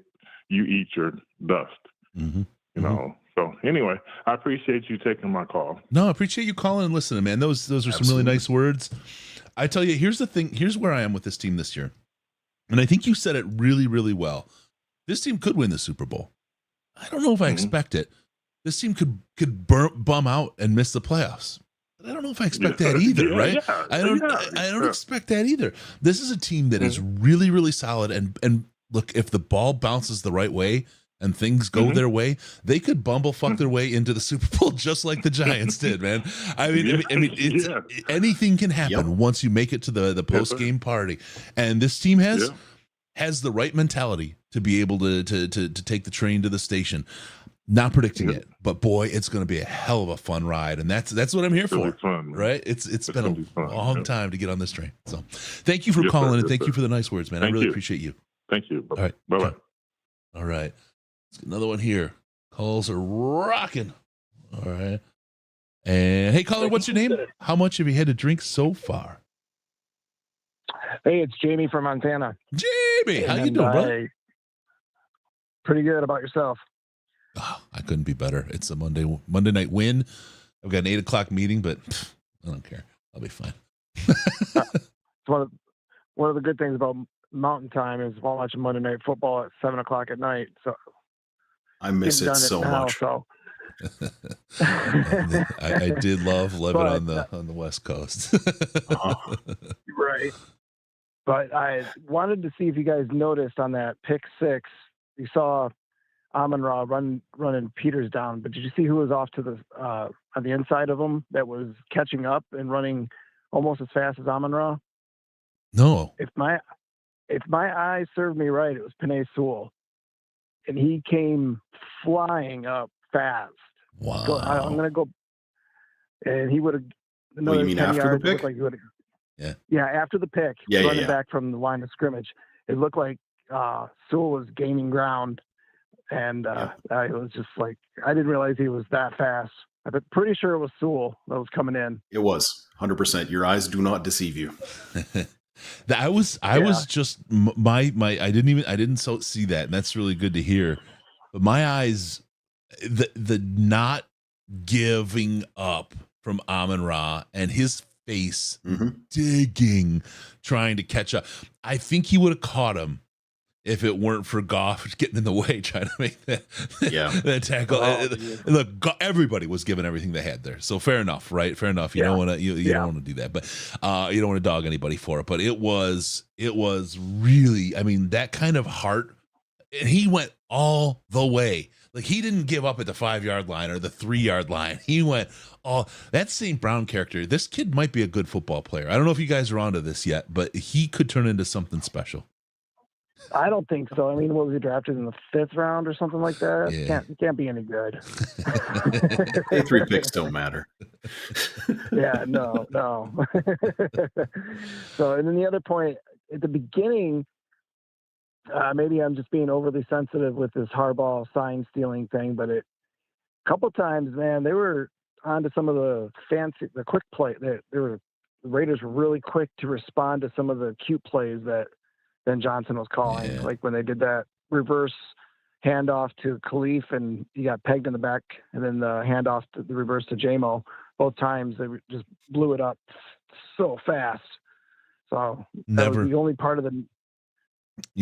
Speaker 16: you eat your dust. You know. So anyway, I appreciate you taking my call.
Speaker 1: No, I appreciate you calling and listening, man. Those are some really nice words. I tell you, here's the thing. Here's where I am with this team this year. And I think you said it really, really well. This team could win the Super Bowl. I don't know if I expect it. This team could bum out and miss the playoffs. I don't know if I expect that either, right? I don't expect that either. This is a team that is really, really solid. And look, if the ball bounces the right way and things go their way, they could bumblefuck their way into the Super Bowl just like the Giants did, man. I mean, anything can happen once you make it to the post game party, and this team has the right mentality to be able to take the train to the station. Not predicting it, but boy, it's going to be a hell of a fun ride, and that's what I'm here for.
Speaker 16: Fun,
Speaker 1: right? It's been a long time to get on this train. So, thank you for calling and thank you for the nice words, man. I really appreciate you.
Speaker 16: Thank you.
Speaker 1: All right,
Speaker 16: bye.
Speaker 1: All right, let's get another one here. Calls are rocking. All right, and hey, caller, what's your name? How much have you had to drink so far?
Speaker 17: Hey, it's Jamie from Montana.
Speaker 1: Jamie, how you doing, brother?
Speaker 17: Pretty good. About yourself?
Speaker 1: Oh, I couldn't be better. It's a Monday night win. I've got an 8 o'clock meeting, but I don't care. I'll be fine.
Speaker 17: It's one of the good things about Mountain Time is watching Monday Night Football at 7 o'clock at night. So
Speaker 2: I miss it so much.
Speaker 17: So.
Speaker 1: I did love living on the West Coast.
Speaker 17: Right. But I wanted to see if you guys noticed on that pick 6, you saw Amon-Ra running Peters down, but did you see who was off to the on the inside of him that was catching up and running almost as fast as Amon-Ra?
Speaker 1: No.
Speaker 17: If my eyes served me right, it was Penei Sewell, and he came flying up fast.
Speaker 1: Wow!
Speaker 17: I'm gonna go, and he would have.
Speaker 2: You mean after the pick?
Speaker 17: Like
Speaker 2: Yeah,
Speaker 17: after the pick, running back from the line of scrimmage, it looked like Sewell was gaining ground. And I was just like, I didn't realize he was that fast. I'm pretty sure it was Sewell that was coming in.
Speaker 2: It was 100%. Your eyes do not deceive you.
Speaker 1: I was just my I didn't see that, and that's really good to hear. But my eyes, the not giving up from Amon-Ra and his face digging, trying to catch up. I think he would have caught him if it weren't for Goff getting in the way, trying to make that tackle. Look, everybody was giving everything they had there, so fair enough, right? Fair enough. You don't want to you don't want to do that, but you don't want to dog anybody for it. But it was really, I mean, that kind of heart, and he went all the way. Like, he didn't give up at the 5-yard line or the 3-yard line. He went that St. Brown character. This kid might be a good football player. I don't know if you guys are onto this yet, but he could turn into something special.
Speaker 17: I don't think so. I mean, what was he drafted in the 5th round or something like that?
Speaker 1: Yeah.
Speaker 17: Can't be any good.
Speaker 2: Day 3 picks don't matter.
Speaker 17: Yeah, no. So, and then the other point at the beginning, maybe I'm just being overly sensitive with this Harbaugh sign stealing thing, but a couple times, man, they were onto some of the quick play. The Raiders were really quick to respond to some of the cute plays that Ben Johnson was calling, like when they did that reverse handoff to Khalif and he got pegged in the back, and then the handoff to the reverse to JMO. Both times they just blew it up so fast. So that was the only part of the.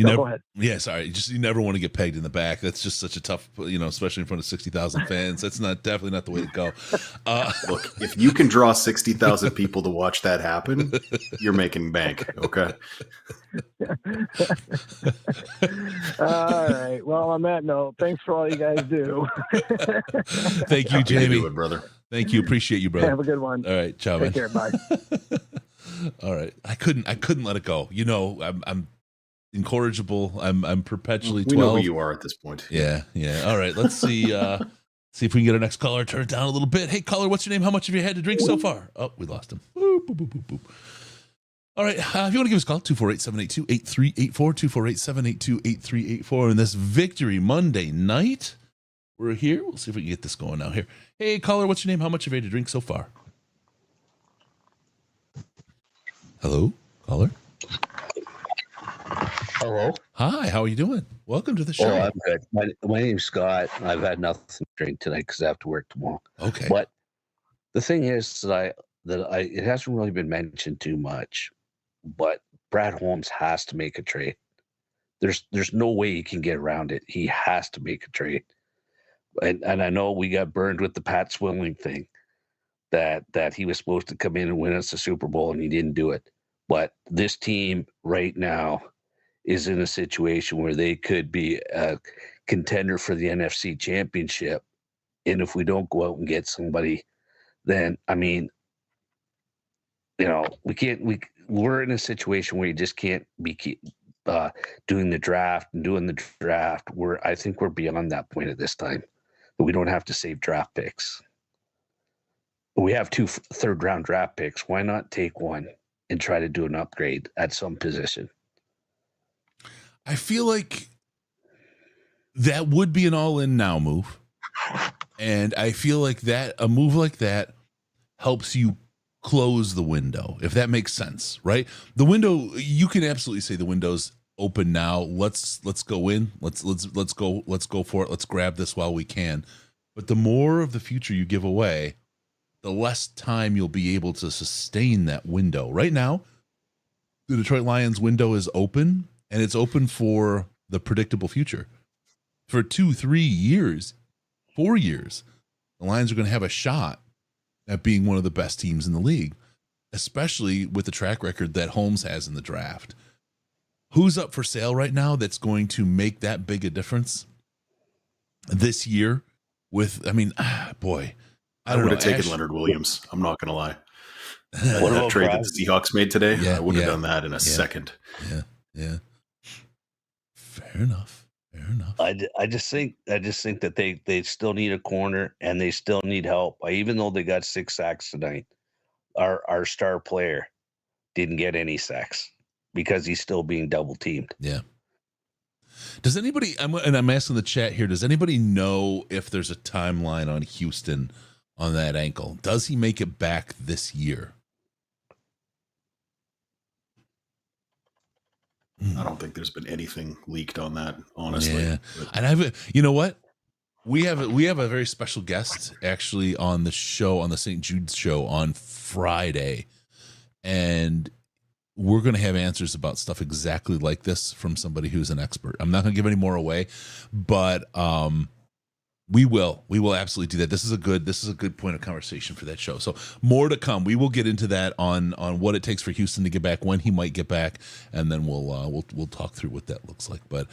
Speaker 17: Go ahead.
Speaker 1: Yeah, sorry. You never want to get pegged in the back. That's just such a tough, especially in front of 60,000 fans. That's definitely not the way to go.
Speaker 2: Look, if you can draw 60,000 people to watch that happen, you're making bank. Okay.
Speaker 17: All right. Well, on that note, thanks for all you guys do.
Speaker 1: Thank you, Jamie.
Speaker 2: Do it, brother.
Speaker 1: Thank you. Appreciate you, brother.
Speaker 17: Have a good one.
Speaker 1: All right. Ciao,
Speaker 17: Take
Speaker 1: man.
Speaker 17: care. Bye.
Speaker 1: All right. I couldn't let it go. I'm incorrigible. I'm perpetually 12.
Speaker 2: We know who you are at this point.
Speaker 1: Yeah. All right. Let's see. See if we can get our next caller. Turn it down a little bit. Hey, caller, what's your name? How much have you had to drink so far? Oh, we lost him. Boop, boop, boop, boop. All right. If you want to give us a call, 248-782-8384, 248-782-8384. And this Victory Monday night, we're here. We'll see if we can get this going now here. Hey, caller, what's your name? How much have you had to drink so far? Hello, caller.
Speaker 18: Hello.
Speaker 1: Hi, how are you doing? Welcome to the show.
Speaker 18: Oh, I'm good. My name's Scott. I've had nothing to drink tonight because I have to work tomorrow.
Speaker 1: Okay.
Speaker 18: But the thing is that it hasn't really been mentioned too much, but Brad Holmes has to make a trade. There's no way he can get around it. He has to make a trade. And I know we got burned with the Pat Swilling thing. that he was supposed to come in and win us the Super Bowl, and he didn't do it. But this team right now is in a situation where they could be a contender for the NFC Championship. And if we don't go out and get somebody, then, I mean, you know, we're in a situation where you just can't be doing the draft. I think we're beyond that point at this time. We don't have to save draft picks. We have 2 third-round draft picks. Why not take one and try to do an upgrade at some position?
Speaker 1: I feel like that would be an all-in now move. And I feel like that a move like that helps you close the window, if that makes sense, right? The window, you can absolutely say the window's open now. Let's go in. Let's go for it. Let's grab this while we can. But the more of the future you give away, the less time you'll be able to sustain that window. Right now, the Detroit Lions window is open, and it's open for the predictable future. For 2, 3 years, 4 years, the Lions are going to have a shot at being one of the best teams in the league, especially with the track record that Holmes has in the draft. Who's up for sale right now that's going to make that big a difference this year?
Speaker 2: I would have taken Leonard Williams. I'm not going to lie. That trade that the Seahawks made today, I would have done that in a second.
Speaker 1: Yeah. Fair enough.
Speaker 18: I just think that they still need a corner and they still need help. Even though they got 6 sacks tonight, our star player didn't get any sacks because he's still being double teamed.
Speaker 1: Yeah. Does anybody? I'm asking the chat here. Does anybody know if there's a timeline on Houston on that ankle? Does he make it back this year?
Speaker 2: I don't think there's been anything leaked on that, honestly.
Speaker 1: Yeah. And you know what? We have a very special guest actually on the show, on the St. Jude's show on Friday. And we're going to have answers about stuff exactly like this from somebody who's an expert. I'm not going to give any more away, but we will absolutely do that. This is a good point of conversation for that show. So more to come. We will get into that on what it takes for Houston to get back, when he might get back, and then we'll talk through what that looks like. But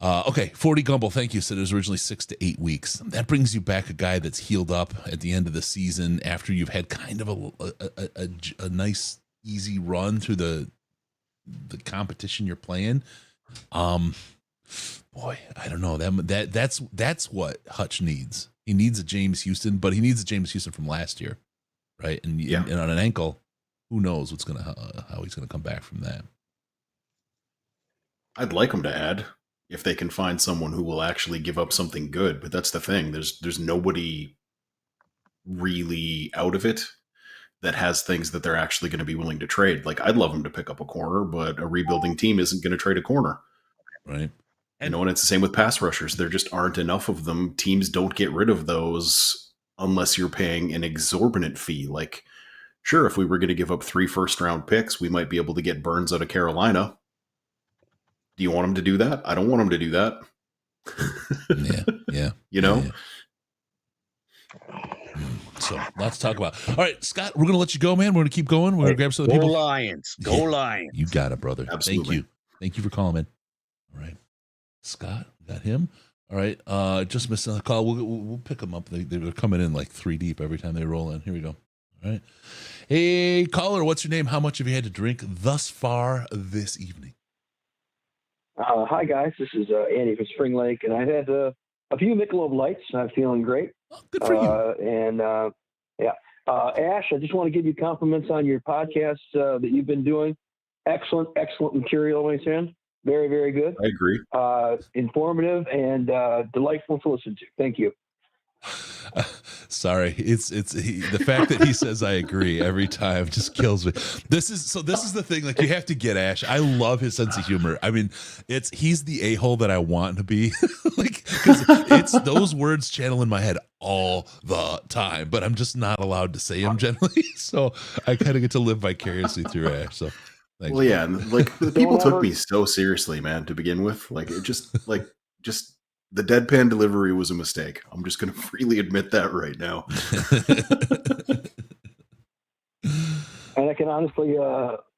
Speaker 1: okay, 40 Gumble, thank you. Said it was originally 6 to 8 weeks. That brings you back a guy that's healed up at the end of the season after you've had kind of a nice easy run through the competition you're playing. Boy, I don't know. That's what Hutch needs. He needs a James Houston, but he needs a James Houston from last year, right? And on an ankle, who knows how he's gonna come back from that.
Speaker 2: I'd like him to add, if they can find someone who will actually give up something good. But that's the thing. There's nobody really out of it that has things that they're actually going to be willing to trade. Like, I'd love him to pick up a corner, but a rebuilding team isn't going to trade a corner.
Speaker 1: Right.
Speaker 2: And it's the same with pass rushers. There just aren't enough of them. Teams don't get rid of those unless you're paying an exorbitant fee. Like, sure, if we were going to give up 3 first-round picks, we might be able to get Burns out of Carolina. Do you want him to do that? I don't want him to do that.
Speaker 1: Yeah.
Speaker 2: Yeah.
Speaker 1: So lots to talk about. All right, Scott, we're going to let you go, man. We're going to keep going. We're going to grab some of the people.
Speaker 18: Lions. Go Lions.
Speaker 1: You got it, brother.
Speaker 2: Absolutely.
Speaker 1: Thank you for calling in. All right. Scott, got him. All right. Just missed another call. We'll pick them up. They're coming in like 3 deep every time they roll in. Here we go. All right. Hey, caller, what's your name? How much have you had to drink thus far this evening?
Speaker 19: Hi, guys. This is Andy from Spring Lake, and I've had a few Michelob Lights. I'm feeling great.
Speaker 1: Oh, good for you.
Speaker 19: Ash, I just want to give you compliments on your podcast that you've been doing. Excellent material, my friend. Very, very good.
Speaker 2: I agree.
Speaker 19: Informative and delightful to listen to. Thank you.
Speaker 1: Sorry, the fact that he says I agree every time just kills me. This is the thing. Like, you have to get Ash. I love his sense of humor. I mean, he's the a-hole that I want to be. Like, because it's those words channel in my head all the time, but I'm just not allowed to say them generally. So I kind of get to live vicariously through Ash. So thanks.
Speaker 2: Well, yeah, and like the people took me so seriously, man, to begin with. Like, it just The deadpan delivery was a mistake. I'm just going to freely admit that right now.
Speaker 19: And I can honestly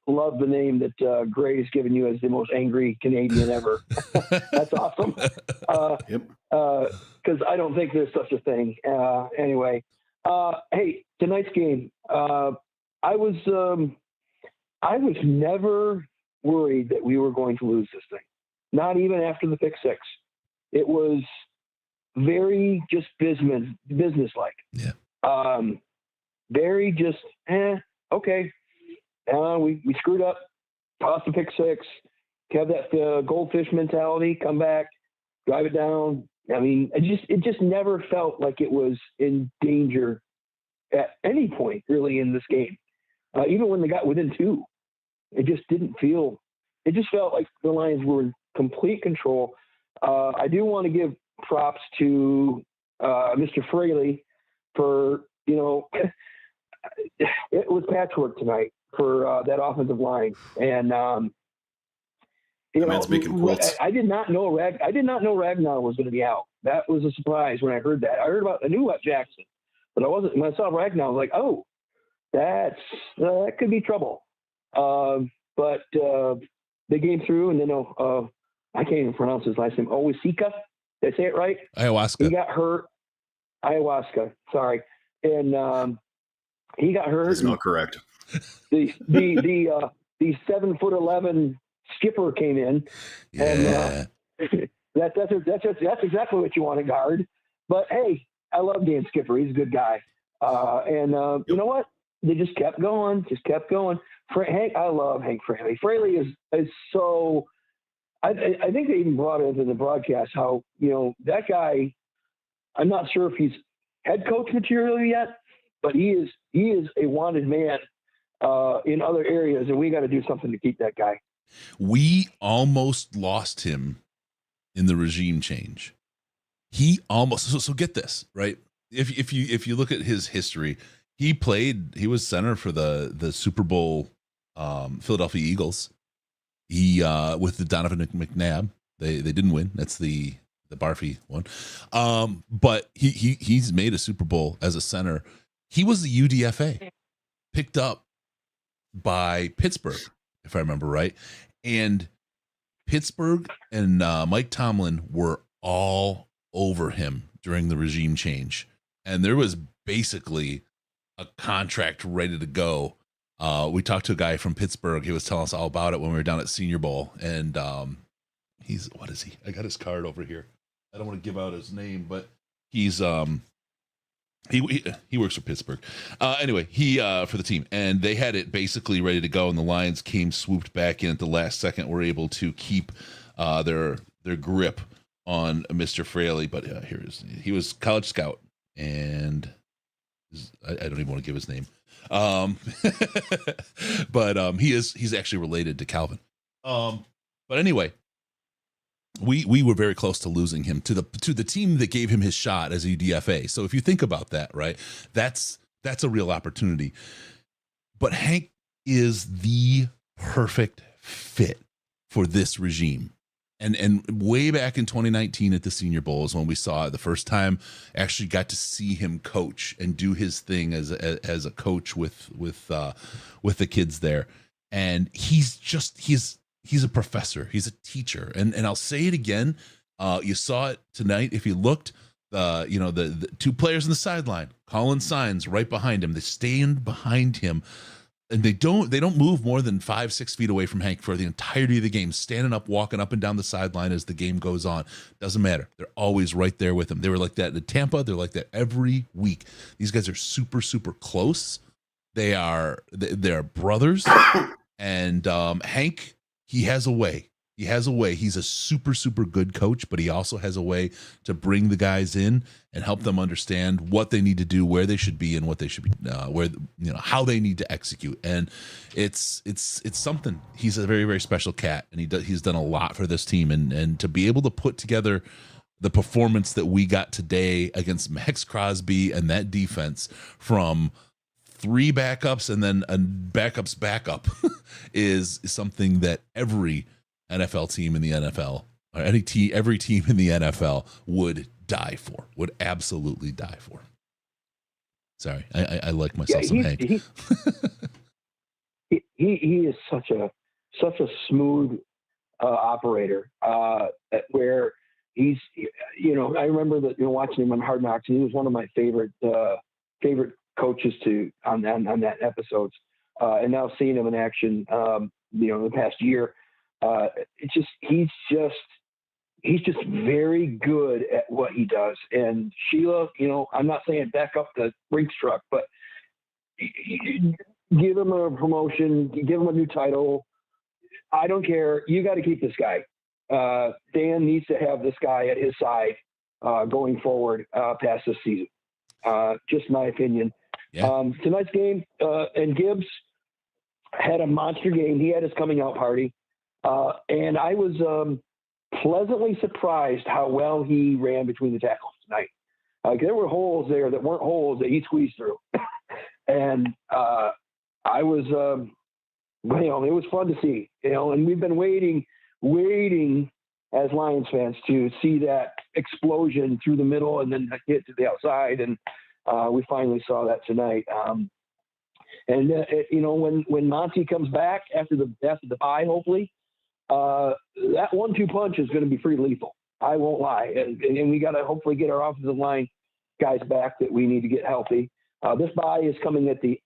Speaker 19: love the name that Gray has given you as the most angry Canadian ever. That's awesome. Because I don't think there's such a thing. Anyway, hey, tonight's game. I was never worried that we were going to lose this thing. Not even after the pick six. It was very just business-like.
Speaker 1: Yeah.
Speaker 19: Very just, okay. We screwed up, tossed the pick six, have that goldfish mentality, come back, drive it down. I mean, it just never felt like it was in danger at any point really in this game. Even when they got within two, it just didn't feel. It just felt like the Lions were in complete control. I do want to give props to Mr. Fraley for, it was patchwork tonight for that offensive line. And,
Speaker 2: man's making quotes.
Speaker 19: I did not know Ragnar was going to be out. That was a surprise when I heard that. I knew about Jackson, but I wasn't. When I saw Ragnar, I was like, oh, that could be trouble. But they came through, and then I can't even pronounce his last name. Owasika. Did I say it right?
Speaker 1: Ayahuasca.
Speaker 19: He got hurt. Ayahuasca. Sorry. And he got hurt.
Speaker 2: That's not correct.
Speaker 19: The 7'11" skipper came in.
Speaker 1: Yeah.
Speaker 19: And that's exactly what you want to guard. But hey, I love Dan Skipper. He's a good guy. You know what? They just kept going. I love Hank Fraley. Fraley is so. I think they even brought it into the broadcast how that guy. I'm not sure if he's head coach material yet, but he is a wanted man in other areas, and we got to do something to keep that guy.
Speaker 1: We almost lost him in the regime change. He almost so get this right. If you look at his history, he was center for the Super Bowl Philadelphia Eagles. He with the Donovan McNabb. They didn't win. That's the Barfy one. But he's made a Super Bowl as a center. He was the UDFA picked up by Pittsburgh, if I remember right. And Pittsburgh and Mike Tomlin were all over him during the regime change. And there was basically a contract ready to go. We talked to a guy from Pittsburgh. He was telling us all about it when we were down at Senior Bowl. And what is he? I got his card over here. I don't want to give out his name, but he's he works for Pittsburgh. Anyway, he for the team, and they had it basically ready to go, and the Lions swooped back in at the last second, were able to keep their grip on Mr. Fraley. But he was college scout, and I don't even want to give his name. But he's actually related to Calvin. But anyway, we were very close to losing him to the team that gave him his shot as a UDFA. So if you think about that, right, that's a real opportunity. But Hank is the perfect fit for this regime. And way back in 2019 at the Senior Bowl is when we saw it the first time. Actually got to see him coach and do his thing as a coach with the kids there. And he's a professor. He's a teacher. And I'll say it again. You saw it tonight. If you looked, the two players on the sideline, calling signs right behind him. They stand behind him. And they don't move more than 5-6 feet away from Hank for the entirety of the game, standing up, walking up and down the sideline as the game goes on. Doesn't matter. They're always right there with him. They were like that in Tampa. They're like that every week. These guys are super, super close. They're brothers. And Hank, he has a way. He's a super, super good coach, but he also has a way to bring the guys in and help them understand what they need to do, where they should be, and what they should be, how they need to execute. And it's something. He's a very, very special cat, and he's done a lot for this team. And to be able to put together the performance that we got today against Max Crosby and that defense from 3 backups and then a backup's backup is something that every NFL team in the NFL every team in the NFL would die for, would absolutely die for. Sorry, I like myself some Hank.
Speaker 19: He is such a smooth operator where he's, I remember that, watching him on Hard Knocks, and he was one of my favorite coaches on that episodes. And now seeing him in action, in the past year, he's just very good at what he does. And Sheila, I'm not saying back up the Brinks truck, but give him a promotion, give him a new title. I don't care. You got to keep this guy. Dan needs to have this guy at his side going forward past this season. Just my opinion. Yeah. Tonight's game, and Gibbs had a monster game. He had his coming out party. And I was pleasantly surprised how well he ran between the tackles tonight. There were holes there that weren't holes that he squeezed through. And I was, it was fun to see, and we've been waiting as Lions fans to see that explosion through the middle and then get to the outside. And we finally saw that tonight. When Monty comes back after the bye, hopefully, that 1-2 punch is going to be pretty lethal. I won't lie. And we got to hopefully get our offensive line guys back that we need to get healthy. This bye is coming at the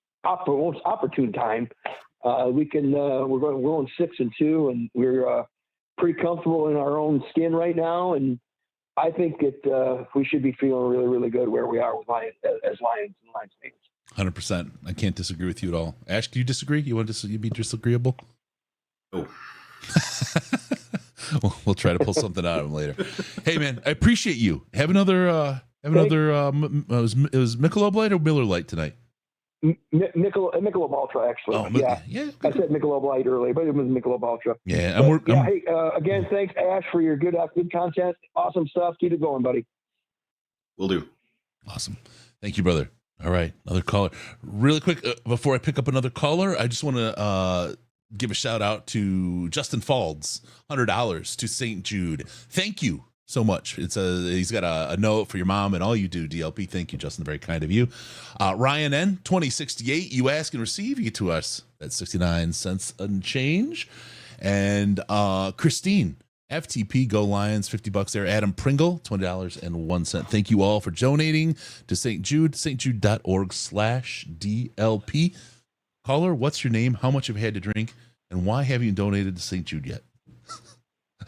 Speaker 19: most opportune time. We're going 6-2, and we're pretty comfortable in our own skin right now. And I think that we should be feeling really, really good where we are with Lions and Lions fans.
Speaker 1: 100%. I can't disagree with you at all. Ash, do you disagree? You want to be disagreeable?
Speaker 2: Oh.
Speaker 1: We'll try to pull something out of him later. Hey, man, I appreciate you. Have another. It was Michelob Light or Miller Light tonight?
Speaker 19: Michelob Ultra, actually.
Speaker 1: Yeah.
Speaker 19: I said Michelob Light earlier, but it was Michelob Ultra.
Speaker 1: Yeah.
Speaker 19: Hey, again, thanks, Ash, for your good content. Awesome stuff. Keep it going, buddy.
Speaker 2: Will do.
Speaker 1: Awesome. Thank you, brother. All right. Another caller. Really quick, before I pick up another caller, I just want to give a shout out to Justin Falds, $100 to St. Jude. Thank you so much. He's got a note for your mom and all you do, DLP. Thank you, Justin. Very kind of you. Ryan N, 2068. You ask and receive. You get to us at 69 cents and change. And Christine, FTP, Go Lions, $50 there. Adam Pringle, $20.01. Thank you all for donating to St. Jude, stjude.org/DLP. Caller, what's your name? How much have you had to drink? And why haven't you donated to St. Jude yet?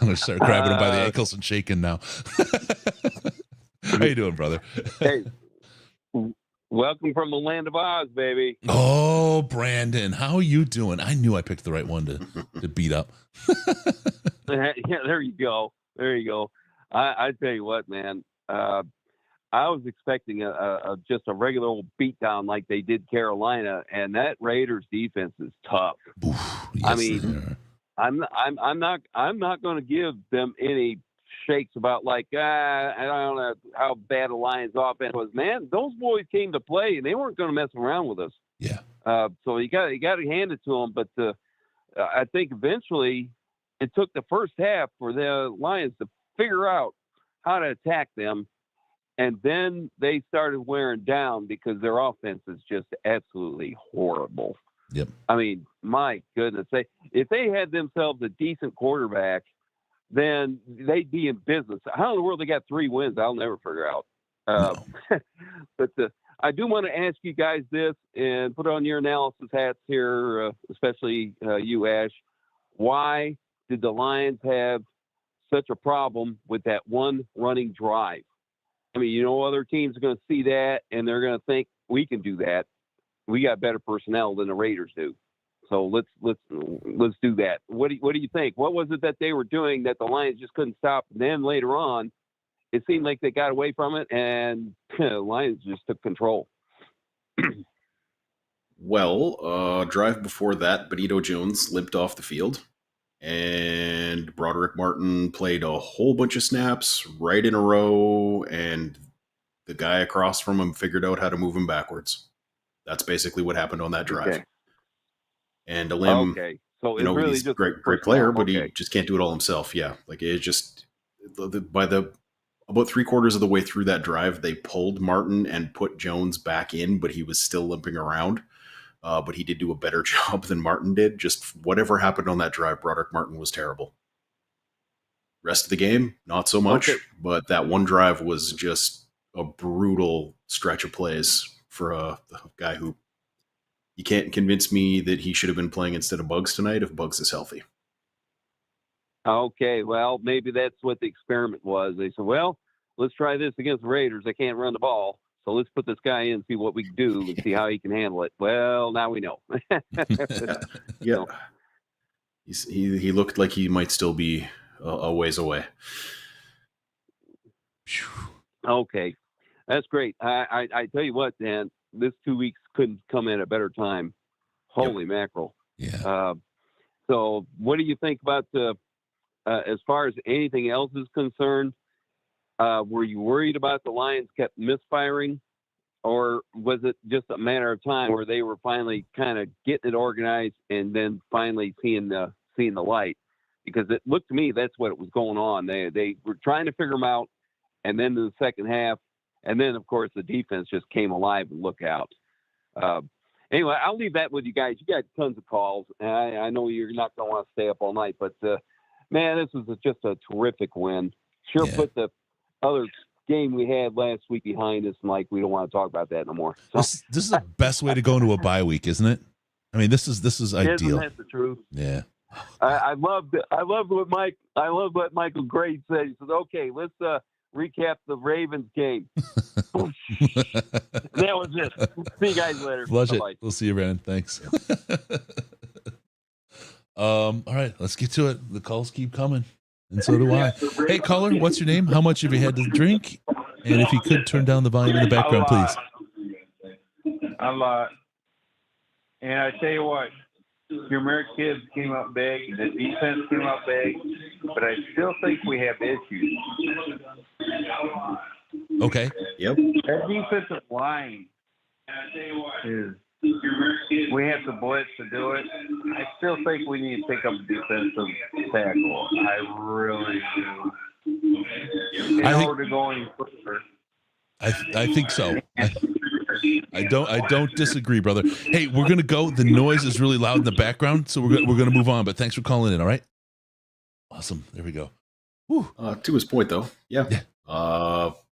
Speaker 1: I'm going to start grabbing him by the ankles and shaking now. How you doing, brother?
Speaker 20: Hey, welcome from the land of Oz, baby.
Speaker 1: Oh, Brandon, how are you doing? I knew I picked the right one to beat up.
Speaker 20: Yeah, there you go. I tell you what, man. I was expecting just a regular old beatdown like they did Carolina, and that Raiders defense is tough.
Speaker 1: Oof, yes,
Speaker 20: I mean, I'm not going to give them any shakes about I don't know how bad the Lions offense was. Man, those boys came to play, and they weren't going to mess around with us.
Speaker 1: Yeah.
Speaker 20: So you got to hand it to them. But I think eventually it took the first half for the Lions to figure out how to attack them. And then they started wearing down because their offense is just absolutely horrible.
Speaker 1: Yep.
Speaker 20: I mean, my goodness. If they had themselves a decent quarterback, then they'd be in business. How in the world they got 3 wins, I'll never figure out. But I do want to ask you guys this and put on your analysis hats here, especially you, Ash. Why did the Lions have such a problem with that one running drive? I mean, other teams are going to see that, and they're going to think we can do that. We got better personnel than the Raiders do, so let's do that. What do you think? What was it that they were doing that the Lions just couldn't stop? And then later on, it seemed like they got away from it, and the Lions just took control.
Speaker 2: Well, drive before that, Benito Jones limped off the field. And Broderick Martin played a whole bunch of snaps right in a row, and the guy across from him figured out how to move him backwards. That's basically what happened on that drive.
Speaker 20: Okay.
Speaker 2: And Elim,
Speaker 20: so it really
Speaker 2: he's
Speaker 20: just
Speaker 2: great player, but he just can't do it all himself. Yeah, it just by the about 3/4 of the way through that drive, they pulled Martin and put Jones back in, but he was still limping around. But he did do a better job than Martin did. Just whatever happened on that drive, Broderick Martin was terrible. Rest of the game, not so much.
Speaker 20: Okay.
Speaker 2: But that one drive was just a brutal stretch of plays for a guy who you can't convince me that he should have been playing instead of Bugs tonight if Bugs is healthy.
Speaker 20: Okay, well, maybe that's what the experiment was. They said, well, let's try this against the Raiders. They can't run the ball. So let's put this guy in and see what we can do and see how he can handle it. Well, now we know.
Speaker 2: Yeah. He looked like he might still be a ways away.
Speaker 20: Okay, that's great. I tell you what, Dan, this 2 weeks couldn't come at a better time. Holy mackerel.
Speaker 1: Yeah.
Speaker 20: So what do you think about as far as anything else is concerned? Were you worried about the Lions kept misfiring, or was it just a matter of time where they were finally kind of getting it organized and then finally seeing the light? Because it looked to me that's what was going on. They were trying to figure them out, and then in the second half, and then of course the defense just came alive and look out. Anyway, I'll leave that with you guys. You got tons of calls. I know you're not going to want to stay up all night, but man, this was just a terrific win. Sure, put the other game we had last week behind us, and like we don't want to talk about that no more. So,
Speaker 1: this is the best way to go into a bye week, isn't it? I mean, this is ideal.
Speaker 20: Isn't that the truth?
Speaker 1: Yeah.
Speaker 20: I loved what Michael Gray said. He said, "Okay, let's recap the Ravens game." That was it. See you guys later.
Speaker 1: Flush it.
Speaker 20: Bye-bye.
Speaker 1: We'll see you, Brandon. Thanks. All right, let's get to it. The calls keep coming, and so do I. Hey, caller, what's your name? How much have you had to drink? And if you could turn down the volume in the background, please.
Speaker 21: A lot. And I tell you what, your American kids came up big, the defense came up big, but I still think we have issues.
Speaker 1: Okay.
Speaker 2: Yep.
Speaker 21: That defensive line is, we have the blitz to do it. I still think we need to pick up a defensive tackle. I really do. In order to go any further.
Speaker 1: I think so. I don't disagree, brother. Hey, we're gonna go. The noise is really loud in the background, so we're gonna move on. But thanks for calling in. All right. Awesome. There we go.
Speaker 2: To his point, though, yeah.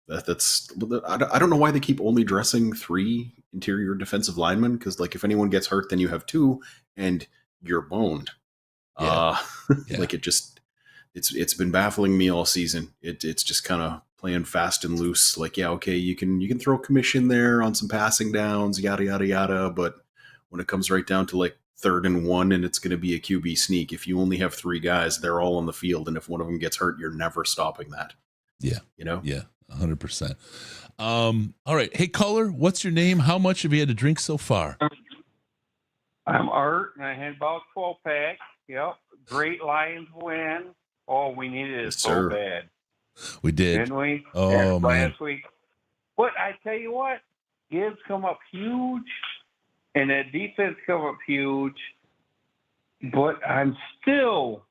Speaker 2: That's I don't know why they keep only dressing 3 interior defensive linemen, because like if anyone gets hurt, then you have 2 and you're boned. Like it's been baffling me all season. It's just kind of playing fast and loose. Like, yeah, okay, you can throw commission there on some passing downs, yada yada yada, but when it comes right down to like 3rd and 1 and it's going to be a QB sneak, if you only have 3 guys, they're all on the field, and if one of them gets hurt, you're never stopping that.
Speaker 1: Yeah.
Speaker 2: You know?
Speaker 1: Yeah, 100%. All right. Hey, caller, what's your name? How much have you had to drink so far?
Speaker 21: I'm Art, and I had about 12-pack. Yep. Great Lions win. Oh, we needed it so bad.
Speaker 1: We did.
Speaker 21: Didn't we?
Speaker 1: Oh, man.
Speaker 21: Last week. But I tell you what, Gibbs come up huge, and that defense come up huge. But I'm still,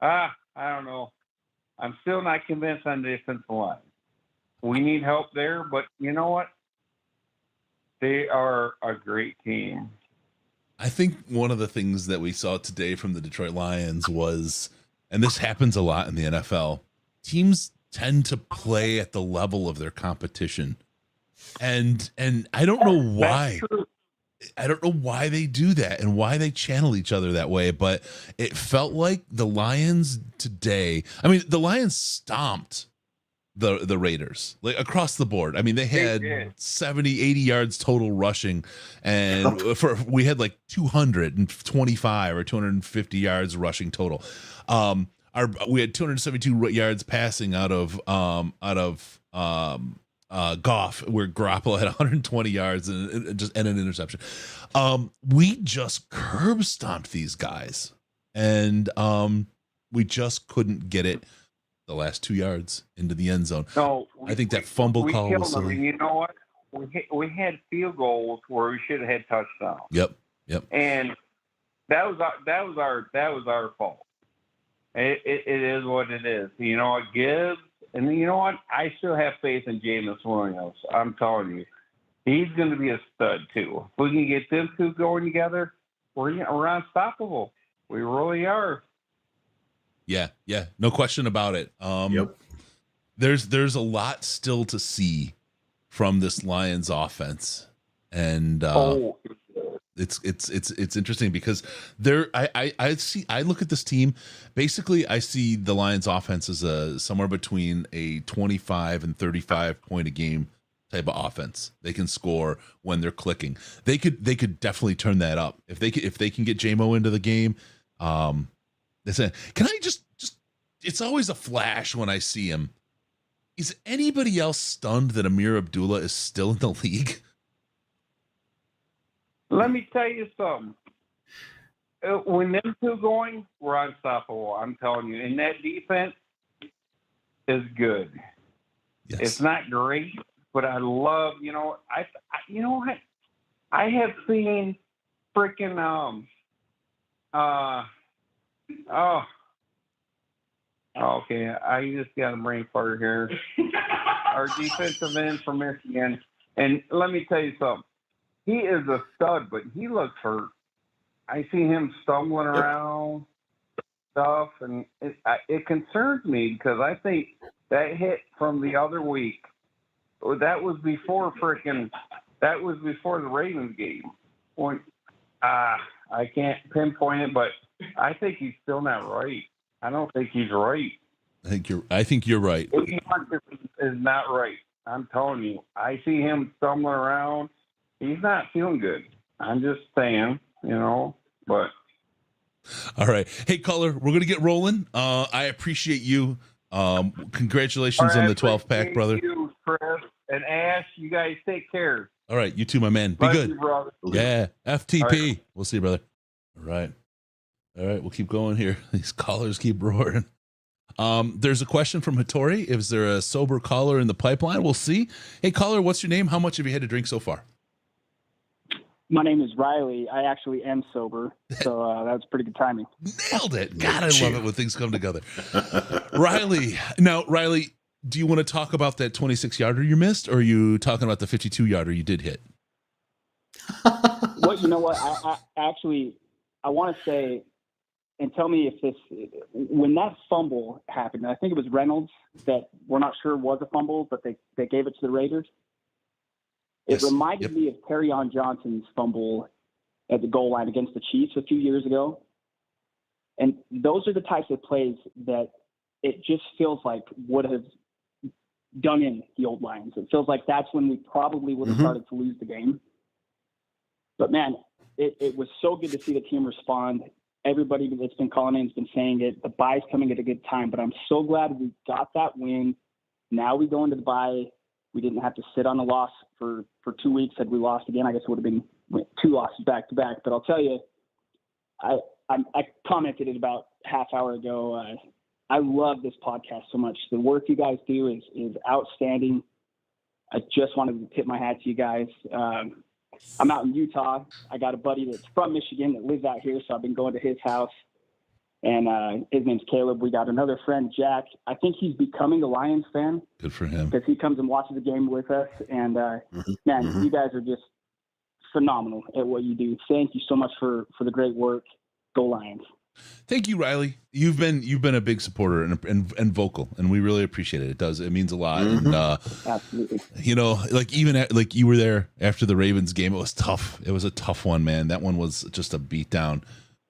Speaker 21: I don't know. I'm still not convinced on the defensive line. We need help there, but you know what? They are a great team.
Speaker 1: I think one of the things that we saw today from the Detroit Lions was, and this happens a lot in the NFL, teams tend to play at the level of their competition. And I don't know why. I don't know why they do that and why they channel each other that way, but it felt like the Lions today, I mean, the Lions stomped the Raiders, like across the board. I mean, they had 70, 80 yards total rushing, and we had like 225 or 250 yards rushing total. We had 272 yards passing out of Goff, where Garoppolo had 120 yards and an interception. We just curb stomped these guys, and we just couldn't get it the last 2 yards into the end zone.
Speaker 21: No,
Speaker 1: I think that fumble call was
Speaker 21: them.
Speaker 1: silly.
Speaker 21: And you know what? We had field goals where we should have had touchdowns.
Speaker 1: Yep.
Speaker 21: And that was our fault. It is what it is. You know what, Gibbs, and you know what? I still have faith in Jameis Williams. I'm telling you, he's going to be a stud too. If we can get them two going together, we're unstoppable. We really are.
Speaker 1: Yeah, no question about it.
Speaker 2: Yep.
Speaker 1: There's a lot still to see from this Lions offense, and it's interesting because I look at this team. Basically, I see the Lions offense as somewhere between a 25 and 35 point a game type of offense. They can score when they're clicking. They could definitely turn that up if they can get JMO into the game. Can I just it's always a flash when I see him. Is anybody else stunned that Amir Abdullah is still in the league?
Speaker 21: Let me tell you something. When them two going, we're unstoppable. I'm telling you. And that defense is good.
Speaker 1: Yes.
Speaker 21: It's not great, but I love, you know what? I have seen freaking okay, I just got a brain fart here. Our defensive end from Michigan, and let me tell you something. He is a stud, but he looks hurt. I see him stumbling around stuff, and it concerns me because I think that hit from the other week, that was before the Ravens game. When I can't pinpoint it, but I think he's still not right. I don't think he's right.
Speaker 1: I think you're right.
Speaker 21: Is not right. I'm telling you. I see him stumbling around. He's not feeling good. I'm just saying, but.
Speaker 1: All right. Hey, caller, we're going to get rolling. I appreciate you. Congratulations on the 12 pack, brother.
Speaker 21: You, Chris, and Ash, you guys take care.
Speaker 1: All right. You too, my man. Be
Speaker 21: Love
Speaker 1: good.
Speaker 21: you, brother.
Speaker 1: Yeah. FTP.
Speaker 21: Right.
Speaker 1: We'll see you, brother. All right. We'll keep going here. These callers keep roaring. There's a question from Hattori. Is there a sober caller in the pipeline? We'll see. Hey, caller, what's your name? How much have you had to drink so far?
Speaker 3: My name is Riley. I actually am sober, so that's pretty good timing.
Speaker 1: Nailed it. God, I love it when things come together. Riley. Now, Riley, do you want to talk about that 26-yarder you missed, or are you talking about the 52-yarder you did hit?
Speaker 3: Well, you know what? I want to say, and tell me if when that fumble happened, I think it was Reynolds that we're not sure was a fumble, but they gave it to the Raiders. It reminded me of Kerryon Johnson's fumble at the goal line against the Chiefs a few years ago. And those are the types of plays that it just feels like would have done in the old Lions. It feels like that's when we probably would have started to lose the game. But, man, it was so good to see the team respond. Everybody that's been calling in has been saying it. The bye's coming at a good time. But I'm so glad we got that win. Now we go into the bye. We didn't have to sit on a loss for 2 weeks. Had we lost again, I guess it would have been 2 losses back to back. But I'll tell you, I commented it about half hour ago. I love this podcast so much. The work you guys do is outstanding. I just wanted to tip my hat to you guys. I'm out in Utah. I got a buddy that's from Michigan that lives out here, so I've been going to his house. And his name's Caleb. We got another friend, Jack. I think he's becoming a Lions fan.
Speaker 1: Good for him.
Speaker 3: Because he comes and watches the game with us. And, man, you guys are just phenomenal at what you do. Thank you so much for the great work. Go Lions.
Speaker 1: Thank you, Riley. You've been a big supporter and vocal, and we really appreciate it. It means a lot. And
Speaker 3: absolutely.
Speaker 1: Like you were there after the Ravens game. It was tough. It was a tough one, man. That one was just a beatdown.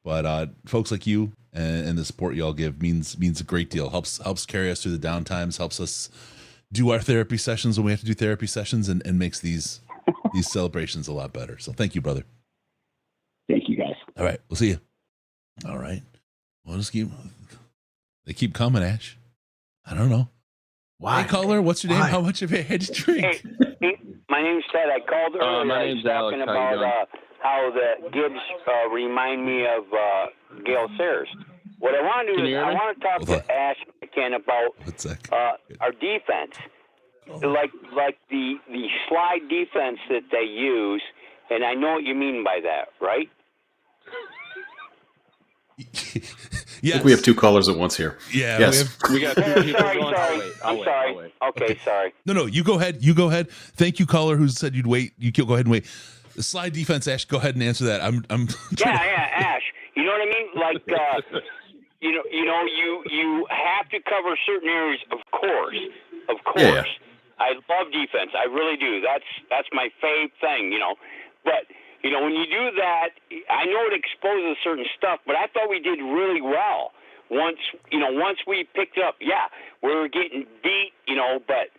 Speaker 1: But folks like you and the support y'all give means a great deal. Helps carry us through the down times. Helps us do our therapy sessions when we have to do therapy sessions, and makes these celebrations a lot better. So thank you, brother.
Speaker 3: Thank you, guys.
Speaker 1: All right, we'll see you. All right. We'll just they keep coming, Ash. I don't know.
Speaker 2: Why?
Speaker 1: Hey, caller, what's your name? How much have you had to drink?
Speaker 15: Hey, my name's Ted. I called earlier.
Speaker 20: My
Speaker 15: I
Speaker 20: name's
Speaker 15: was
Speaker 20: Alex.
Speaker 15: talking
Speaker 20: How you
Speaker 15: about how the Gibbs remind me of Gale Sayers. What I want to do is I want to talk to Ash again about our defense, like the slide defense that they use, and I know what you mean by that, right?
Speaker 2: I think we have two callers at once here.
Speaker 1: Yeah.
Speaker 2: Yes.
Speaker 1: We have,
Speaker 20: We got
Speaker 15: Sorry. I'm sorry. Okay, sorry.
Speaker 1: no, you go ahead. You go ahead. Thank you, caller, who said you'd wait. You go ahead and wait. The slide defense, Ash, go ahead and answer that. I'm
Speaker 15: Yeah, Ash. You know what I mean? Like, you have to cover certain areas, of course.
Speaker 2: Yeah.
Speaker 15: I love defense. I really do. That's my fave thing, But, when you do that, I know it exposes certain stuff, but I thought we did really well. Once we picked up, we were getting beat, but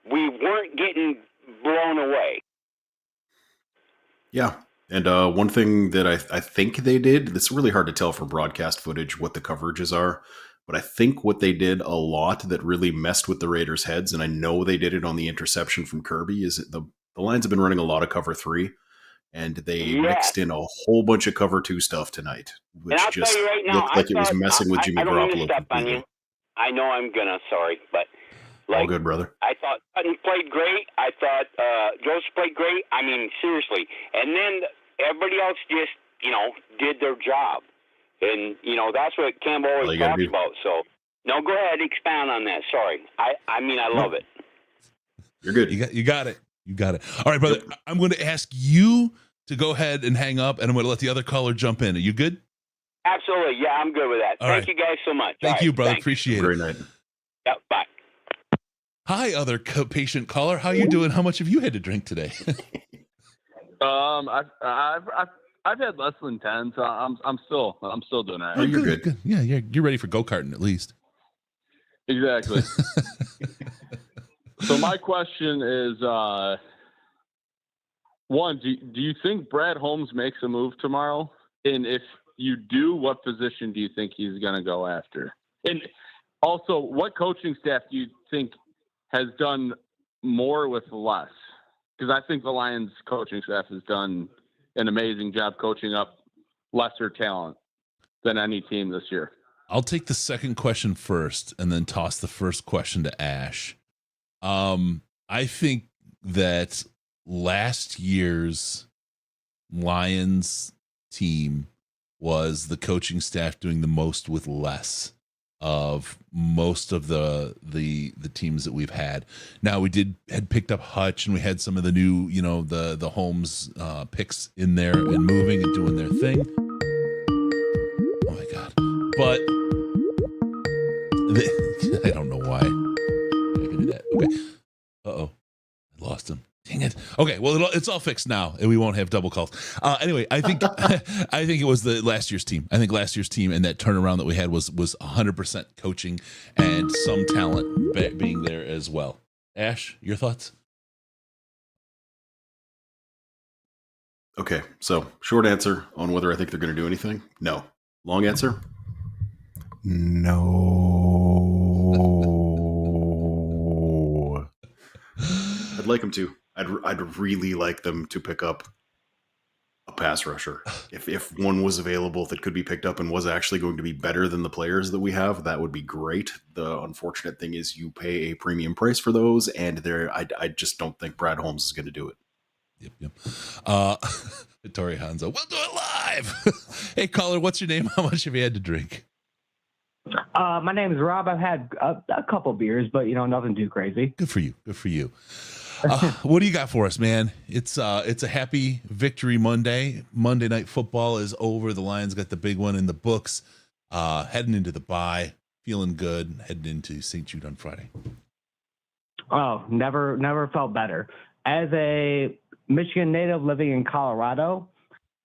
Speaker 15: we weren't getting blown away.
Speaker 2: Yeah. And one thing that I think they did, it's really hard to tell from broadcast footage what the coverages are, but I think what they did a lot that really messed with the Raiders' heads, and I know they did it on the interception from Kirby, is that the Lions have been running a lot of cover 3, and they mixed in a whole bunch of cover 2 stuff tonight, which just
Speaker 15: tell you right now,
Speaker 2: looked like it was messing with Jimmy
Speaker 15: I don't mean to
Speaker 2: Garoppolo
Speaker 15: step on
Speaker 2: completely.
Speaker 15: you. I know I'm gonna, sorry, but
Speaker 2: All good, brother.
Speaker 15: I thought Sutton played great. I thought Joseph played great. I mean, seriously. And then everybody else just, did their job. And, that's what Campbell always talks about. So, no, go ahead, expound on that. Sorry. I love it.
Speaker 2: You're good.
Speaker 1: You got it. You got it. All right, brother. I'm going to ask you to go ahead and hang up, and I'm going to let the other caller jump in. Are you good?
Speaker 15: Absolutely. Yeah, I'm good with that. Thank you guys so much.
Speaker 1: Thank
Speaker 15: All
Speaker 1: you,
Speaker 15: right,
Speaker 1: brother.
Speaker 15: thanks.
Speaker 1: Appreciate it.
Speaker 2: Great night.
Speaker 15: Yep, bye.
Speaker 1: Hi, other patient caller. How you doing? How much have you had to drink today?
Speaker 6: I've had less than 10, so I'm still doing that.
Speaker 1: Oh, you're good. Yeah, you're ready for go-karting at least.
Speaker 6: Exactly. So my question is, one, do you think Brad Holmes makes a move tomorrow? And if you do, what position do you think he's going to go after? And also, what coaching staff do you think has done more with less? Because I think the Lions coaching staff has done an amazing job coaching up lesser talent than any team this year.
Speaker 1: I'll take the second question first and then toss the first question to Ash. I think that last year's Lions team was the coaching staff doing the most with less of most of the teams that we've had. Now we had picked up Hutch, and we had some of the new, the Holmes picks in there and moving and doing their thing. Oh my God. But I don't know why I can do that. Okay. Uh-oh. I lost him. Dang it. Okay, well, it's all fixed now, and we won't have double calls. Anyway, I think I think it was the last year's team. I think last year's team and that turnaround that we had was 100% coaching and some talent being there as well. Ash, your thoughts?
Speaker 2: Okay, so short answer on whether I think they're going to do anything. No. Long answer? No. I'd like them to. I'd really like them to pick up a pass rusher. If one was available that could be picked up and was actually going to be better than the players that we have, that would be great. The unfortunate thing is you pay a premium price for those, and I just don't think Brad Holmes is going to do it.
Speaker 1: Yep. Tori Hanzo, we'll do it live. Hey, caller, what's your name? How much have you had to drink?
Speaker 22: My name is Rob. I've had a couple beers, but nothing too crazy.
Speaker 1: Good for you. Good for you. What do you got for us, man? It's a happy victory Monday. Monday Night Football is over. The Lions got the big one in the books. Heading into the bye, feeling good. Heading into St. Jude on Friday.
Speaker 22: Oh, never felt better. As a Michigan native living in Colorado,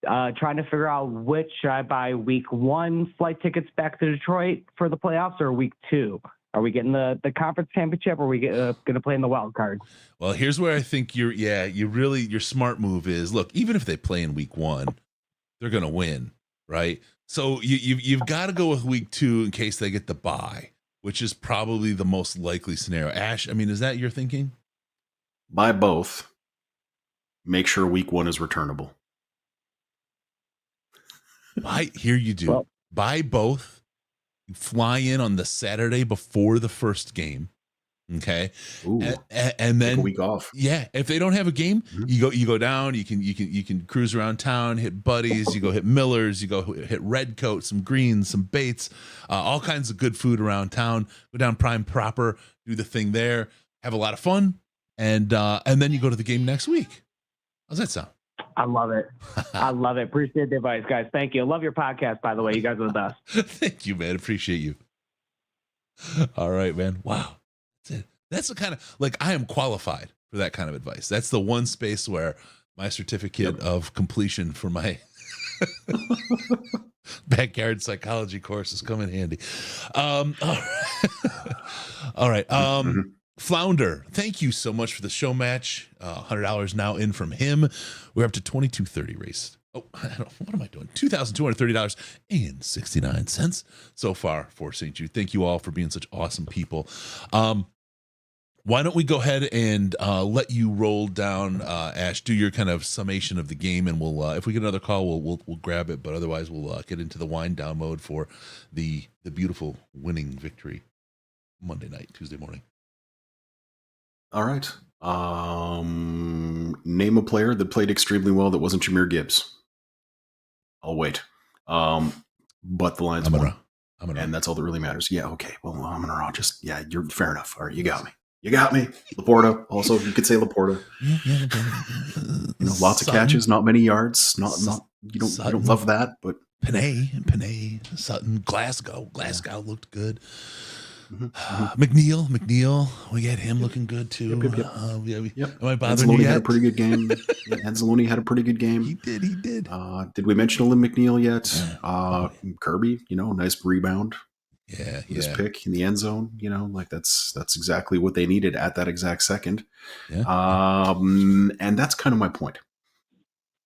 Speaker 22: trying to figure out which should I buy week 1 flight tickets back to Detroit for the playoffs or week 2. Are we getting the conference championship, or are we going to play in the wild card?
Speaker 1: Well, here's where I think your smart move is. Look, even if they play in week 1, they're going to win, right? So you've got to go with week 2 in case they get the bye, which is probably the most likely scenario. Ash, I mean, is that your thinking?
Speaker 2: Buy both. Make sure week 1 is returnable.
Speaker 1: Here you do.
Speaker 22: Well,
Speaker 1: buy both. Fly in on the Saturday before the first game, Okay.
Speaker 2: Ooh,
Speaker 1: and then
Speaker 2: take a week off.
Speaker 1: Yeah. If they don't have a game, you go down, you can cruise around town, hit Buddies, you go hit Miller's, you go hit Redcoat, some greens, some baits, all kinds of good food around town. Go down Prime proper, do the thing there, have a lot of fun. And then you go to the game next week. How's that sound?
Speaker 22: I love it. I love it. Appreciate the advice, guys. Thank you. Love your podcast, by the way. You guys are the best.
Speaker 1: Thank you, man. Appreciate you. All right, man. Wow. That's it. That's the kind of, like, I am qualified for that kind of advice. That's the one space where my certificate of completion for my backyard psychology course has come in handy. All right. Flounder, thank you so much for the show match. $100 now in from him. We're up to 2230 raised. Oh, what am I doing? $2,230.69 so far for St. Jude. Thank you all for being such awesome people. Why don't we go ahead and let you roll down, Ash, do your kind of summation of the game, and we'll if we get another call, we'll grab it, but otherwise we'll get into the wind down mode for the beautiful winning victory Monday night, Tuesday morning.
Speaker 2: All right. Name a player that played extremely well that wasn't Jahmyr Gibbs. I'll wait. But the Lions won. And that's all that really matters. Yeah, okay. Well, Amon-Ra, just, yeah, you're fair enough. All right, you got me. You got me. Laporta. Also, you could say Laporta. Lots of catches, not many yards. Not you don't love that, but
Speaker 1: Panay, Sutton, Glasgow looked good. McNeil, we get him looking good too. Am I bothering you yet?
Speaker 2: Had a pretty good game. Anzalone had a pretty good game.
Speaker 1: He did.
Speaker 2: Did we mention Olim McNeil yet? Kirby, nice rebound.
Speaker 1: Yeah.
Speaker 2: His pick in the end zone, that's exactly what they needed at that exact second.
Speaker 1: Yeah.
Speaker 2: And that's kind of my point.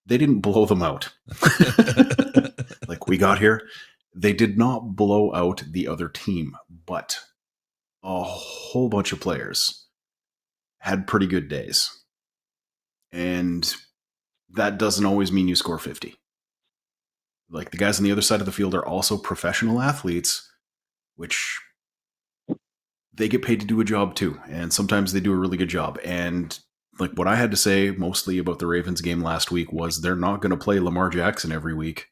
Speaker 2: They didn't blow them out. Like we got here. They did not blow out the other team, but a whole bunch of players had pretty good days. And that doesn't always mean you score 50. Like the guys on the other side of the field are also professional athletes, which they get paid to do a job too. And sometimes they do a really good job. And like what I had to say mostly about the Ravens game last week was they're not going to play Lamar Jackson every week.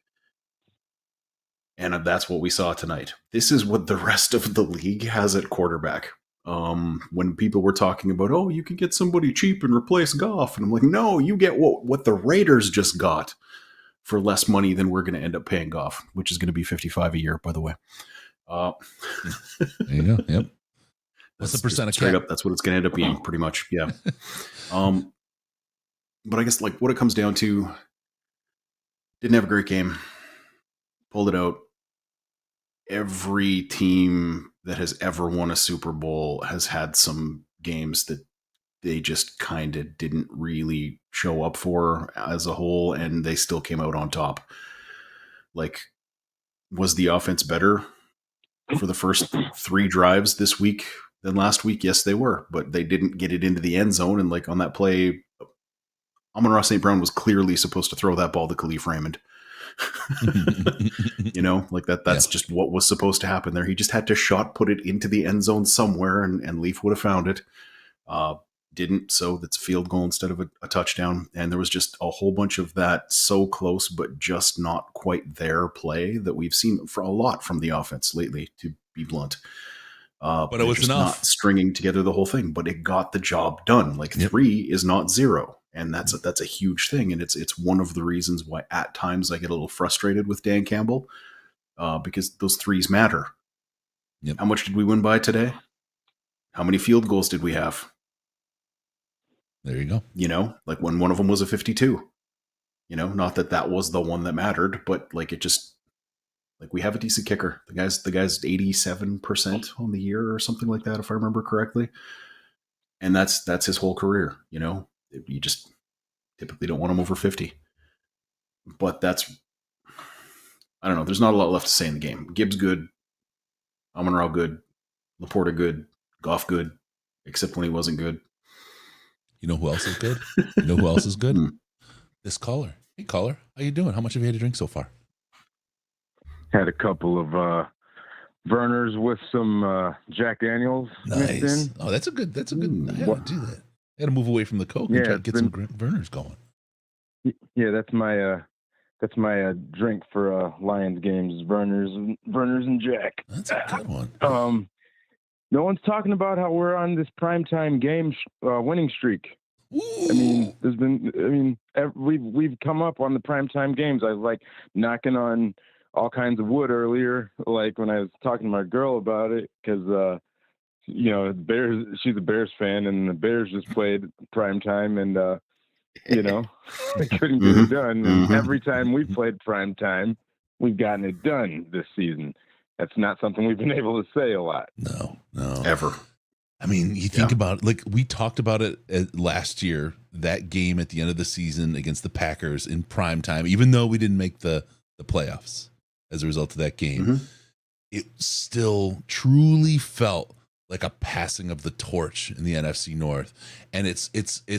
Speaker 2: And that's what we saw tonight. This is what the rest of the league has at quarterback. When people were talking about, oh, you can get somebody cheap and replace Goff. And I'm like, no, you get what the Raiders just got for less money than we're going to end up paying Goff, which is going to be $55 a year, by the way.
Speaker 1: There you go. Yep. What's the percent of
Speaker 2: straight
Speaker 1: cap?
Speaker 2: up? That's what it's going to end up being, pretty much. Yeah. But I guess like what it comes down to, didn't have a great game. Pulled it out. Every team that has ever won a Super Bowl has had some games that they just kind of didn't really show up for as a whole, and they still came out on top. Like, was the offense better for the first 3 drives this week than last week? Yes, they were, but they didn't get it into the end zone. And like on that play, Amon-Ra St. Brown was clearly supposed to throw that ball to Khalif Raymond. Like that's just what was supposed to happen there. He just had to put it into the end zone somewhere, and Leaf would have found it. Didn't, so that's a field goal instead of a touchdown. And there was just a whole bunch of that so close but just not quite there play that we've seen for a lot from the offense lately, to be blunt.
Speaker 1: But it was
Speaker 2: just
Speaker 1: enough.
Speaker 2: Not stringing together the whole thing, but it got the job done. Like 3 is not 0. And that's a huge thing. And it's one of the reasons why at times I get a little frustrated with Dan Campbell, because those 3s matter. How much did we win by today? How many field goals did we have?
Speaker 1: There you go.
Speaker 2: Like when one of them was a 52, not that was the one that mattered, but like it just, like we have a decent kicker. The guy's 87% on the year or something like that, if I remember correctly. And that's his whole career. You just typically don't want him over 50. But I don't know. There's not a lot left to say in the game. Gibbs good. Amon-Ra good. Laporta good. Goff good. Except when he wasn't good.
Speaker 1: You know who else is good? You know who else is good? This caller. Hey, caller. How you doing? How much have you had to drink so far?
Speaker 7: Had a couple of Verner's with some Jack Daniels mixed
Speaker 1: Nice.
Speaker 7: in.
Speaker 1: Oh, that's a good. I gotta do that. I gotta move away from the Coke and try to get some Vernors going.
Speaker 7: Yeah, that's my drink for Lions games. Verners and Jack.
Speaker 1: That's a good one.
Speaker 7: No one's talking about how we're on this primetime game winning streak. I mean, we've come up on the primetime games. I was like knocking on all kinds of wood earlier, like when I was talking to my girl about it, because Bears. She's a Bears fan, and the Bears just played primetime, and they couldn't get it done. And every time we played primetime, we've gotten it done this season. That's not something we've been able to say a lot.
Speaker 1: No,
Speaker 2: ever.
Speaker 1: I mean, you think about it, like we talked about it last year, that game at the end of the season against the Packers in prime time, even though we didn't make the playoffs as a result of that game, it still truly felt like a passing of the torch in the NFC North. And it's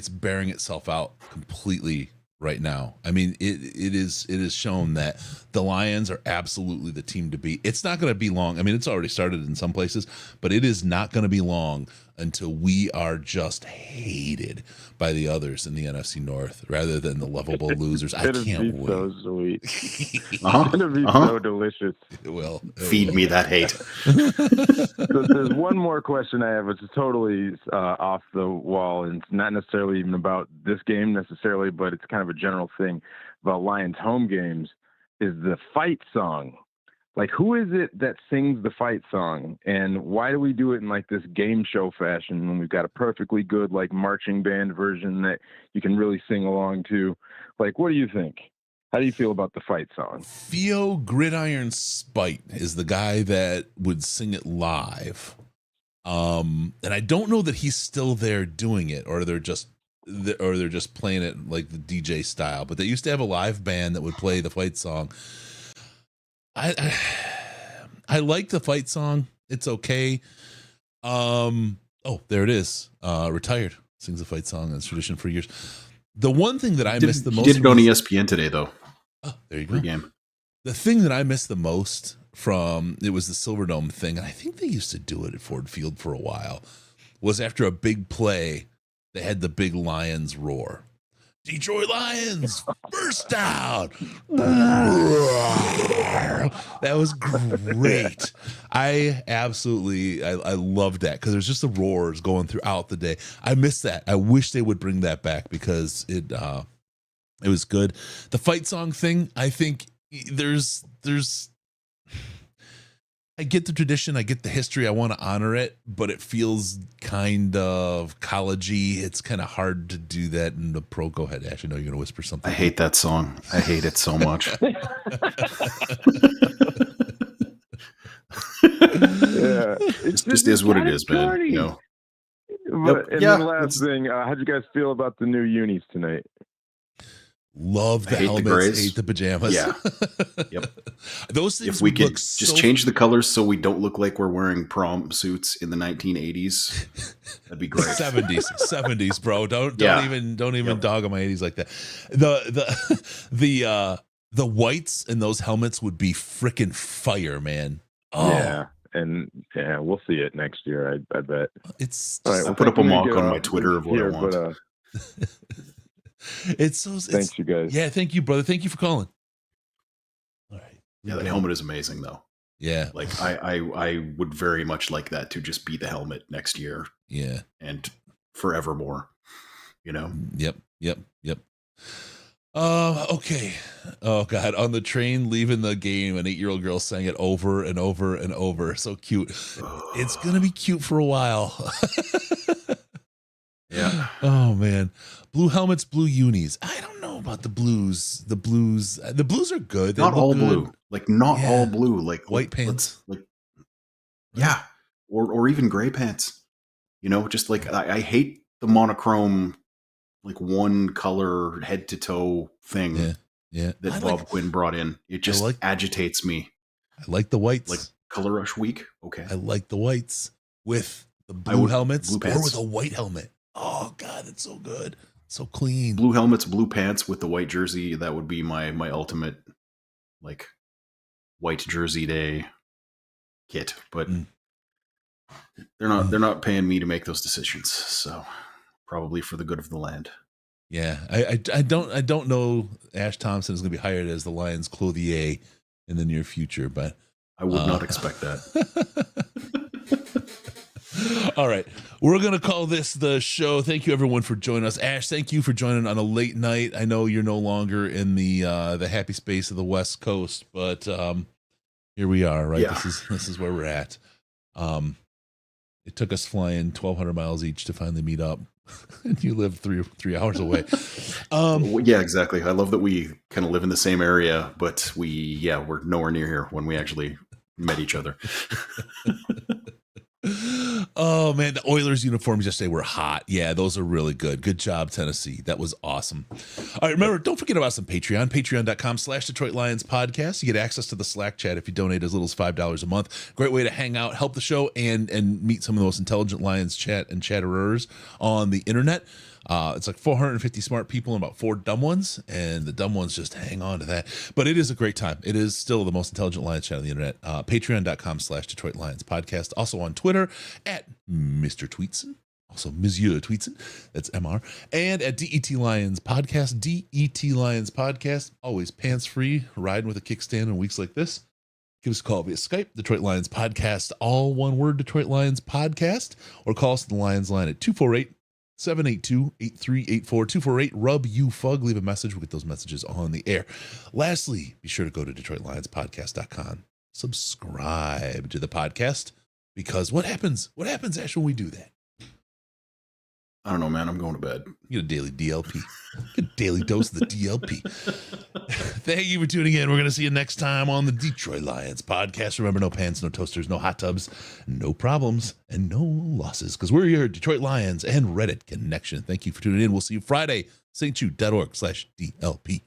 Speaker 1: bearing itself out completely right now. I mean, it is shown that the Lions are absolutely the team to beat. It's not going to be long. I mean, it's already started in some places, but it is not going to be long until we are just hated by the others in the NFC North rather than the lovable losers. I can't wait.
Speaker 7: So sweet. It's gonna be so delicious.
Speaker 1: It will.
Speaker 2: Feed me that hate.
Speaker 7: So there's one more question I have, which is totally off the wall, and it's not necessarily even about this game necessarily, but it's kind of a general thing about Lions home games, is the fight song. Like, who is it that sings the fight song, and why do we do it in like this game show fashion when we've got a perfectly good like marching band version that you can really sing along to? Like, what do you think? How do you feel about the fight song?
Speaker 1: Theo Gridiron Spite is the guy that would sing it live. And I don't know that he's still there doing it, or they're just playing it like the DJ style, but they used to have a live band that would play the fight song. I like the fight song. It's okay. Oh, there it is. Retired sings the fight song. That's tradition for years. The one thing that I missed the most.
Speaker 2: He did it on ESPN today, though.
Speaker 1: Oh, there you go.
Speaker 2: Game.
Speaker 1: The thing that I missed the most from it was the Silverdome thing, and I think they used to do it at Ford Field for a while, was after a big play, they had the big Lions roar. Detroit Lions, first down. That was great. I loved that because there's just the roars going throughout the day. I miss that. I wish they would bring that back because it was good. The fight song thing, I think there's I get the tradition, I get the history, I want to honor it, but it feels kind of collegey. It's kind of hard to do that in the pro. Go ahead, Ash. I know you're going to whisper something.
Speaker 2: I hate that song. I hate it so much.
Speaker 7: Yeah,
Speaker 2: it just is what it is, man. You know.
Speaker 7: But, and then the last thing, how'd you guys feel about the new unis tonight?
Speaker 1: Love the helmets, hate the pajamas.
Speaker 2: Yeah. Yep.
Speaker 1: Those things
Speaker 2: if we could
Speaker 1: look
Speaker 2: just change the colors so we don't look like we're wearing prom suits in the 1980s, that'd be great.
Speaker 1: 70s, bro. Don't even dog on my 80s like that. The whites in those helmets would be freaking fire, man. Oh.
Speaker 7: Yeah. And we'll see it next year. I bet.
Speaker 1: It's
Speaker 7: all right.
Speaker 2: I'll put up a mock on my Twitter of what I want.
Speaker 7: But,
Speaker 1: thanks,
Speaker 7: you guys.
Speaker 1: Yeah, thank you, brother. Thank you for calling. All right.
Speaker 2: Yeah, that helmet is amazing, though.
Speaker 1: Yeah,
Speaker 2: like I would very much like that to just be the helmet next year.
Speaker 1: Yeah,
Speaker 2: and forevermore. You know.
Speaker 1: Yep. Okay. Oh God, on the train leaving the game, an 8-year-old girl sang it over and over and over. So cute. It's gonna be cute for a while.
Speaker 2: Yeah.
Speaker 1: Oh man, blue helmets, blue unis. I don't know about the blues. The blues are good. They
Speaker 2: not all
Speaker 1: good.
Speaker 2: Blue. Like not all blue. Like
Speaker 1: white pants.
Speaker 2: Like yeah, or even gray pants. You know, just like I hate the monochrome, like one color head to toe thing.
Speaker 1: Yeah.
Speaker 2: That Bob Quinn brought in. It just agitates me.
Speaker 1: I like the whites.
Speaker 2: Like Color Rush Week. Okay.
Speaker 1: I like the whites with the blue helmets or with a white helmet. Oh God, that's so good. So clean.
Speaker 2: Blue helmets, blue pants with the white jersey. That would be my ultimate like white jersey day kit, but they're not paying me to make those decisions. So probably for the good of the land.
Speaker 1: Yeah, I don't know Ash Thompson is going to be hired as the Lions clothier in the near future, but
Speaker 2: I would not expect that.
Speaker 1: All right, we're going to call this the show. Thank you everyone for joining us. Ash, thank you for joining on a late night. I know you're no longer in the happy space of the West Coast, but here we are, right?
Speaker 2: Yeah.
Speaker 1: This is where we're at. It took us flying 1,200 miles each to finally meet up. And you live three hours away.
Speaker 2: Yeah, exactly. I love that we kind of live in the same area, but we're nowhere near here when we actually met each other.
Speaker 1: Oh man, the Oilers uniforms yesterday were hot. Yeah, those are really good. Good job, Tennessee. That was awesome. All right, remember, don't forget about some Patreon, patreon.com/Detroit Lions podcast. You get access to the Slack chat if you donate as little as $5 a month. Great way to hang out, help the show, and meet some of the most intelligent Lions chat and chatterers on the internet. It's like 450 smart people and about 4 dumb ones, and the dumb ones just hang on to that. But it is a great time. It is still the most intelligent Lions chat on the internet. Patreon.com/Detroit Lions podcast. Also on Twitter at Mr. Tweetson. Also Monsieur Tweetson. That's MR. And at DET Lions podcast. DET Lions podcast. Always pants free, riding with a kickstand in weeks like this. Give us a call via Skype, Detroit Lions podcast, all one word, Detroit Lions podcast, or call us at the Lions line at 248-782-8384, 248-RUB-UFUG. Leave a message. We'll get those messages on the air. Lastly, be sure to go to DetroitLionsPodcast.com. Subscribe to the podcast, because what happens, Ash, when we do that?
Speaker 2: I don't know, man. I'm going to bed.
Speaker 1: You get a daily DLP. Get a daily dose of the DLP. Thank you for tuning in. We're going to see you next time on the Detroit Lions podcast. Remember, no pants, no toasters, no hot tubs, no problems, and no losses, because we're your Detroit Lions and Reddit connection. Thank you for tuning in. We'll see you Friday, stjude.org/DLP.